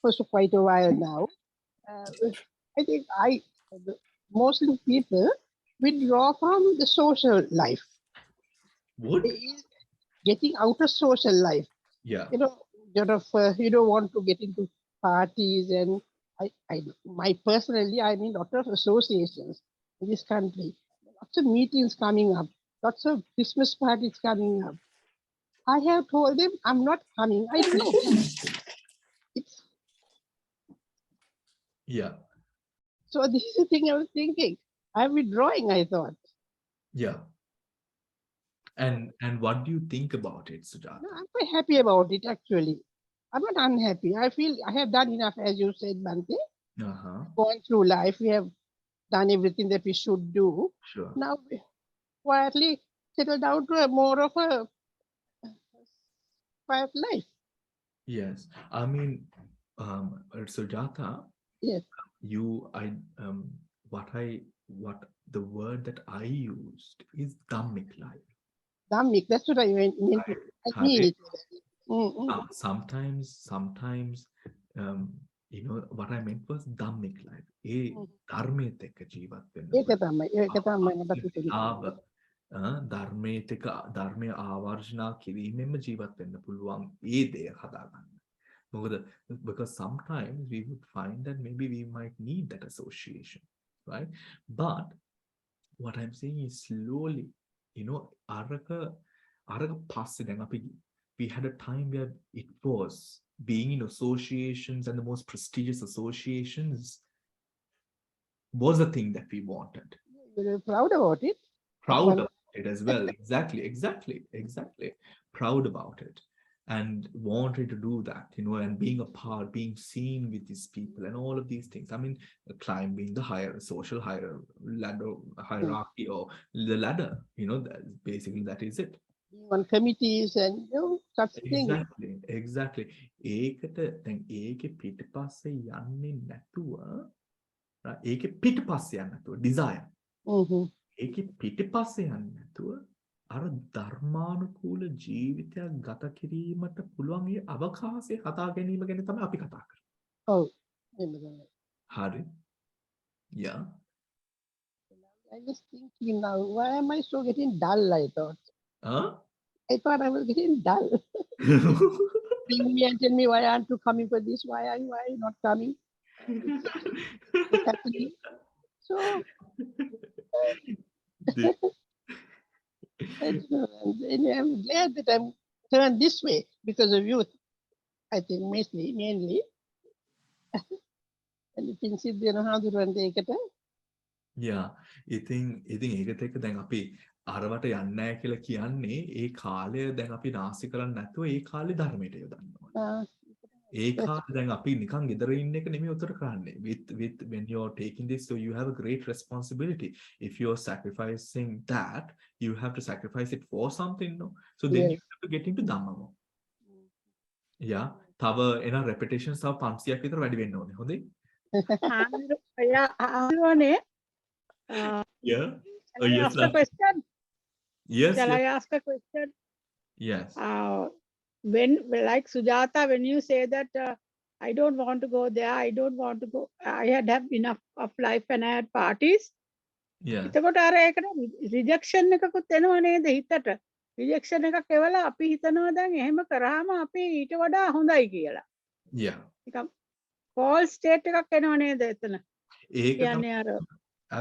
for quite a while now, I think mostly people withdraw from the social life. What? They is getting out of social life. Yeah. You know, you don't want to get into parties, and personally, I'm in lot of associations in this country. Lots of meetings coming up, lots of Christmas parties coming up. I have told them I'm not coming. I don't know. It's, Yeah. so this is the thing I was thinking. I'm withdrawing, I thought. Yeah. And what do you think about it, Sujata? No, I'm quite happy about it, actually. I'm not unhappy. I feel I have done enough, as you said, Bhante. Uh-huh. Going through life, we have done everything that we should do. Sure. Now we quietly settle down to a more of a quiet life. Yes. I mean, Sujata, Yes. what the word that I used is Dhammik life. Dhammik, that's what I meant. I mean it. Sometimes, what I meant was Dhammik life. ධර්මයේත් එක්ක ජීවත් වෙන්න. ඒක තමයි මට හිතෙන්නේ. ධර්මය ආවර්ජනා කිරීමෙන්ම ජීවත් වෙන්න පුළුවන් ඒ දේ හදාගන්න. මොකද because sometimes we would find that maybe we might need that association, right? But what I'm saying is slowly, අරක පස්සේ දැන් අපි we had a time where it was being in associations, and the most prestigious associations was a thing that we wanted. You're proud about it. Proud of it as well. Exactly. Proud about it. And wanted to do that, and being a part, being seen with these people and all of these things. I mean, climbing the social hierarchy or the ladder, basically that is it. On committees and such things. Exactly. ඒකට දැන් ඒකේ පිටපස්සේ යන්නේ නැතුව, ඒකේ පිටපස්සේ යන්නේ නැතුව desire. ඒකේ පිටපස්සේ යන්නේ නැතුව අර ධර්මානුකූල ජීවිතයක් ගත කිරීමට පුළුවන් ඒ අවකාශය හදා ගැනීම ගැන තමයි අපි කතා කරන්නේ. ඔව්. හරි. Yeah. I was thinking now, why am I so getting dull, I thought. Huh? I thought I was getting dull. Bring me and tell me, why aren't you coming for this? Why are you not coming? What's happening? So, anyway, I'm glad that I'm turned this way because of youth. I think mainly. And you can see, how to run the ekata. Yeah. ඉතින් ඒකත් එක්ක දැන් අපි අරවට යන්නේ නැහැ කියලා කියන්නේ ඒ කාලය දැන් අපි නාස්ති කරන්නේ නැතුව ඒ කාලේ ධර්මයට යොදන්න ඕනේ. ඒ කාලේ දැන් අපි නිකන් ගෙදර ඉන්න එක නෙමෙයි උතර කරන්නේ. With when you're taking this, so you have a great responsibility. If you're sacrificing that, you have to sacrifice it for something, no? So then you have to get into Dhammamo. Yeah. තව එන repetitions තව 500ක් විතර වැඩි වෙන්න ඕනේ. හොඳයි? Yeah. Shall I ask a question? Yes. Shall I ask a question? Yes. When, like Sujata, when you say that I don't want to go there, I don't want to go, I had enough of life and I had parties. Yeah. එතකොට අර ඒකට rejection එකකුත් එනවා නේද හිතට? Rejection එකක් එවලා අපි හිතනවා දැන් එහෙම කරාම අපි ඊට වඩා හොඳයි කියලා. Yeah. නිකම් false state එකක් එනවා නේද එතන? ඒක කියන්නේ අර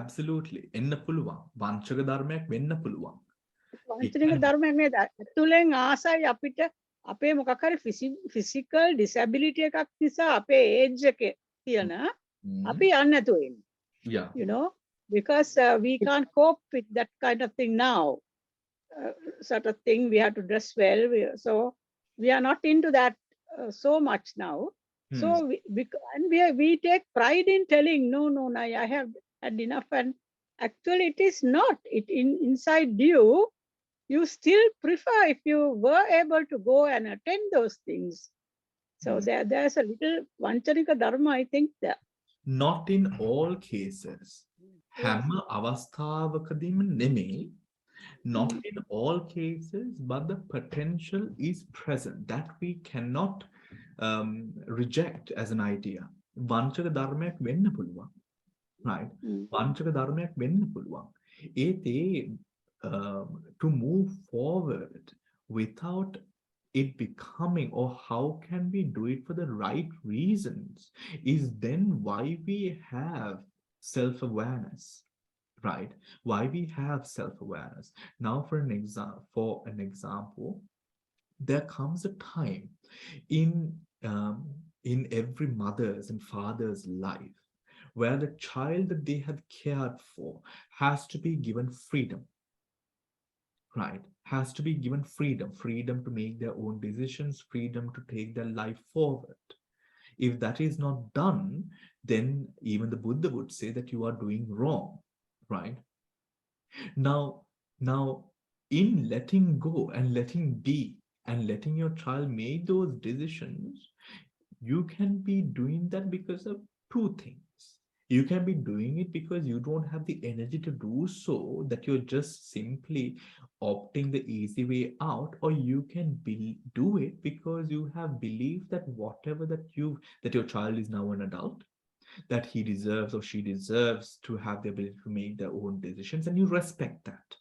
absolutely එන්න පුළුවන්. වංචක ධර්මයක් වෙන්න පුළුවන්. වංචනික ධර්මයක් නේද? ඇතුලෙන් ආසයි අපිට අපේ මොකක් හරි physical disability එකක් නිසා අපේ age එකේ තියෙන අපි යන්නේ නැතුව ඉන්නේ. Yeah. Because we can't cope with that kind of thing now. Sort of thing, we have to dress well. So we are not into that so much now. So we take pride in telling, no, I have had enough and Actually, it is not. Inside you, you still prefer if you were able to go and attend those things. So there's a little Vanchanika Dharma, I think, there. Not in all cases. Hamma avasthavakadima neme. Not in all cases, but the potential is present that we cannot reject as an idea. Vanchaka dharmayak wenna puluwan. Right? Vanchaka dharmayak wenna puluwan. To move forward without it becoming, or how can we do it for the right reasons, is then why we have self-awareness, right? Why we have self-awareness. Now, for an example, there comes a time in every mother's and father's life where the child that they have cared for has to be given freedom, right? Has to be given freedom to make their own decisions, freedom to take their life forward. If that is not done, then even the Buddha would say that you are doing wrong, right? Now, in letting go and letting be and letting your child make those decisions, you can be doing that because of two things. You can be doing it because you don't have the energy to do so, that you're just simply opting the easy way out, or you can do it because you have believed that whatever that your child is now an adult, that he deserves or she deserves to have the ability to make their own decisions, and you respect that,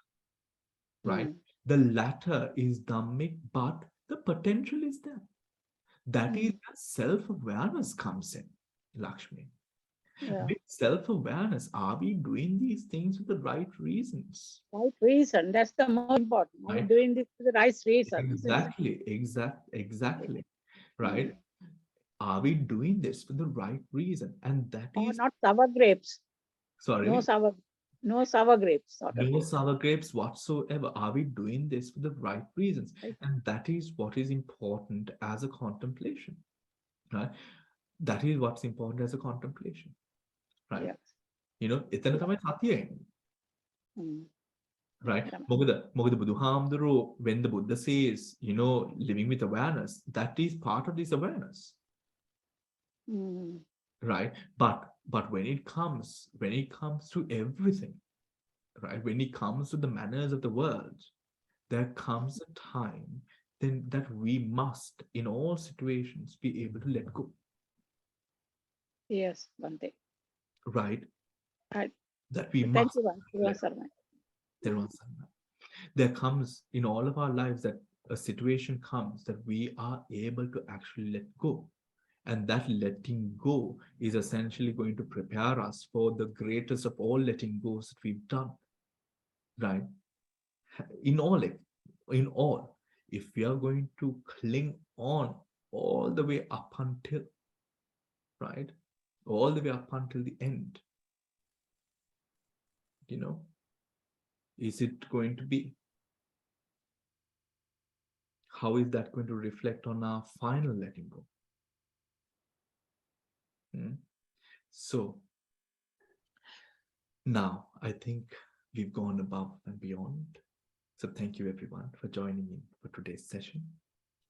right? The latter is dhammic, but the potential is there. That is where self-awareness comes in, Lakshmi. Yeah. With self-awareness, are we doing these things for the right reasons? Right reason. That's the most important. Are we Right. doing this for the right reason? Exactly. Right? Are we doing this for the right reason? And that Or is not sour grapes. sorry. No sour grapes. Sort of No thing. sour grapes whatsoever. Are we doing this for the right reasons? Right. And that is what is important as a contemplation, right? That is what's important as a contemplation, right? Yes. You know, එතන තමයි සතිය එන්නේ. Right? Yeah. මොකද බුදුහාමුදුරුවෝ, when the Buddha says, you know, living with awareness, that is part of this awareness. Right? But when it comes to everything, right? When it comes to the manners of the world, there comes a time then that we must, in all situations, be able to let go. Yes, Bhante. Right? Right. That we Thank must. you, Bhante. There comes in all of our lives that a situation comes that we are able to actually let go. And that letting go is essentially going to prepare us for the greatest of all letting goes that we've done. Right? In all, if we are going to cling on all the way up until, right? All the way up until the end, you know, is it going to be? How is that going to reflect on our final letting go? So now I think we've gone above and beyond. So thank you everyone for joining in for today's session.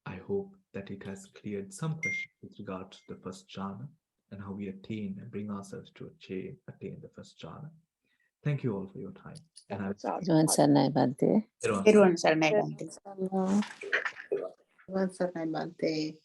I hope that it has cleared some questions with regard to the first jhana and how we attain and bring ourselves to attain the first jhana. Thank you all for your time. And I Join Sarnai Bhante. Everyone, Saranai Bhante. Bhante.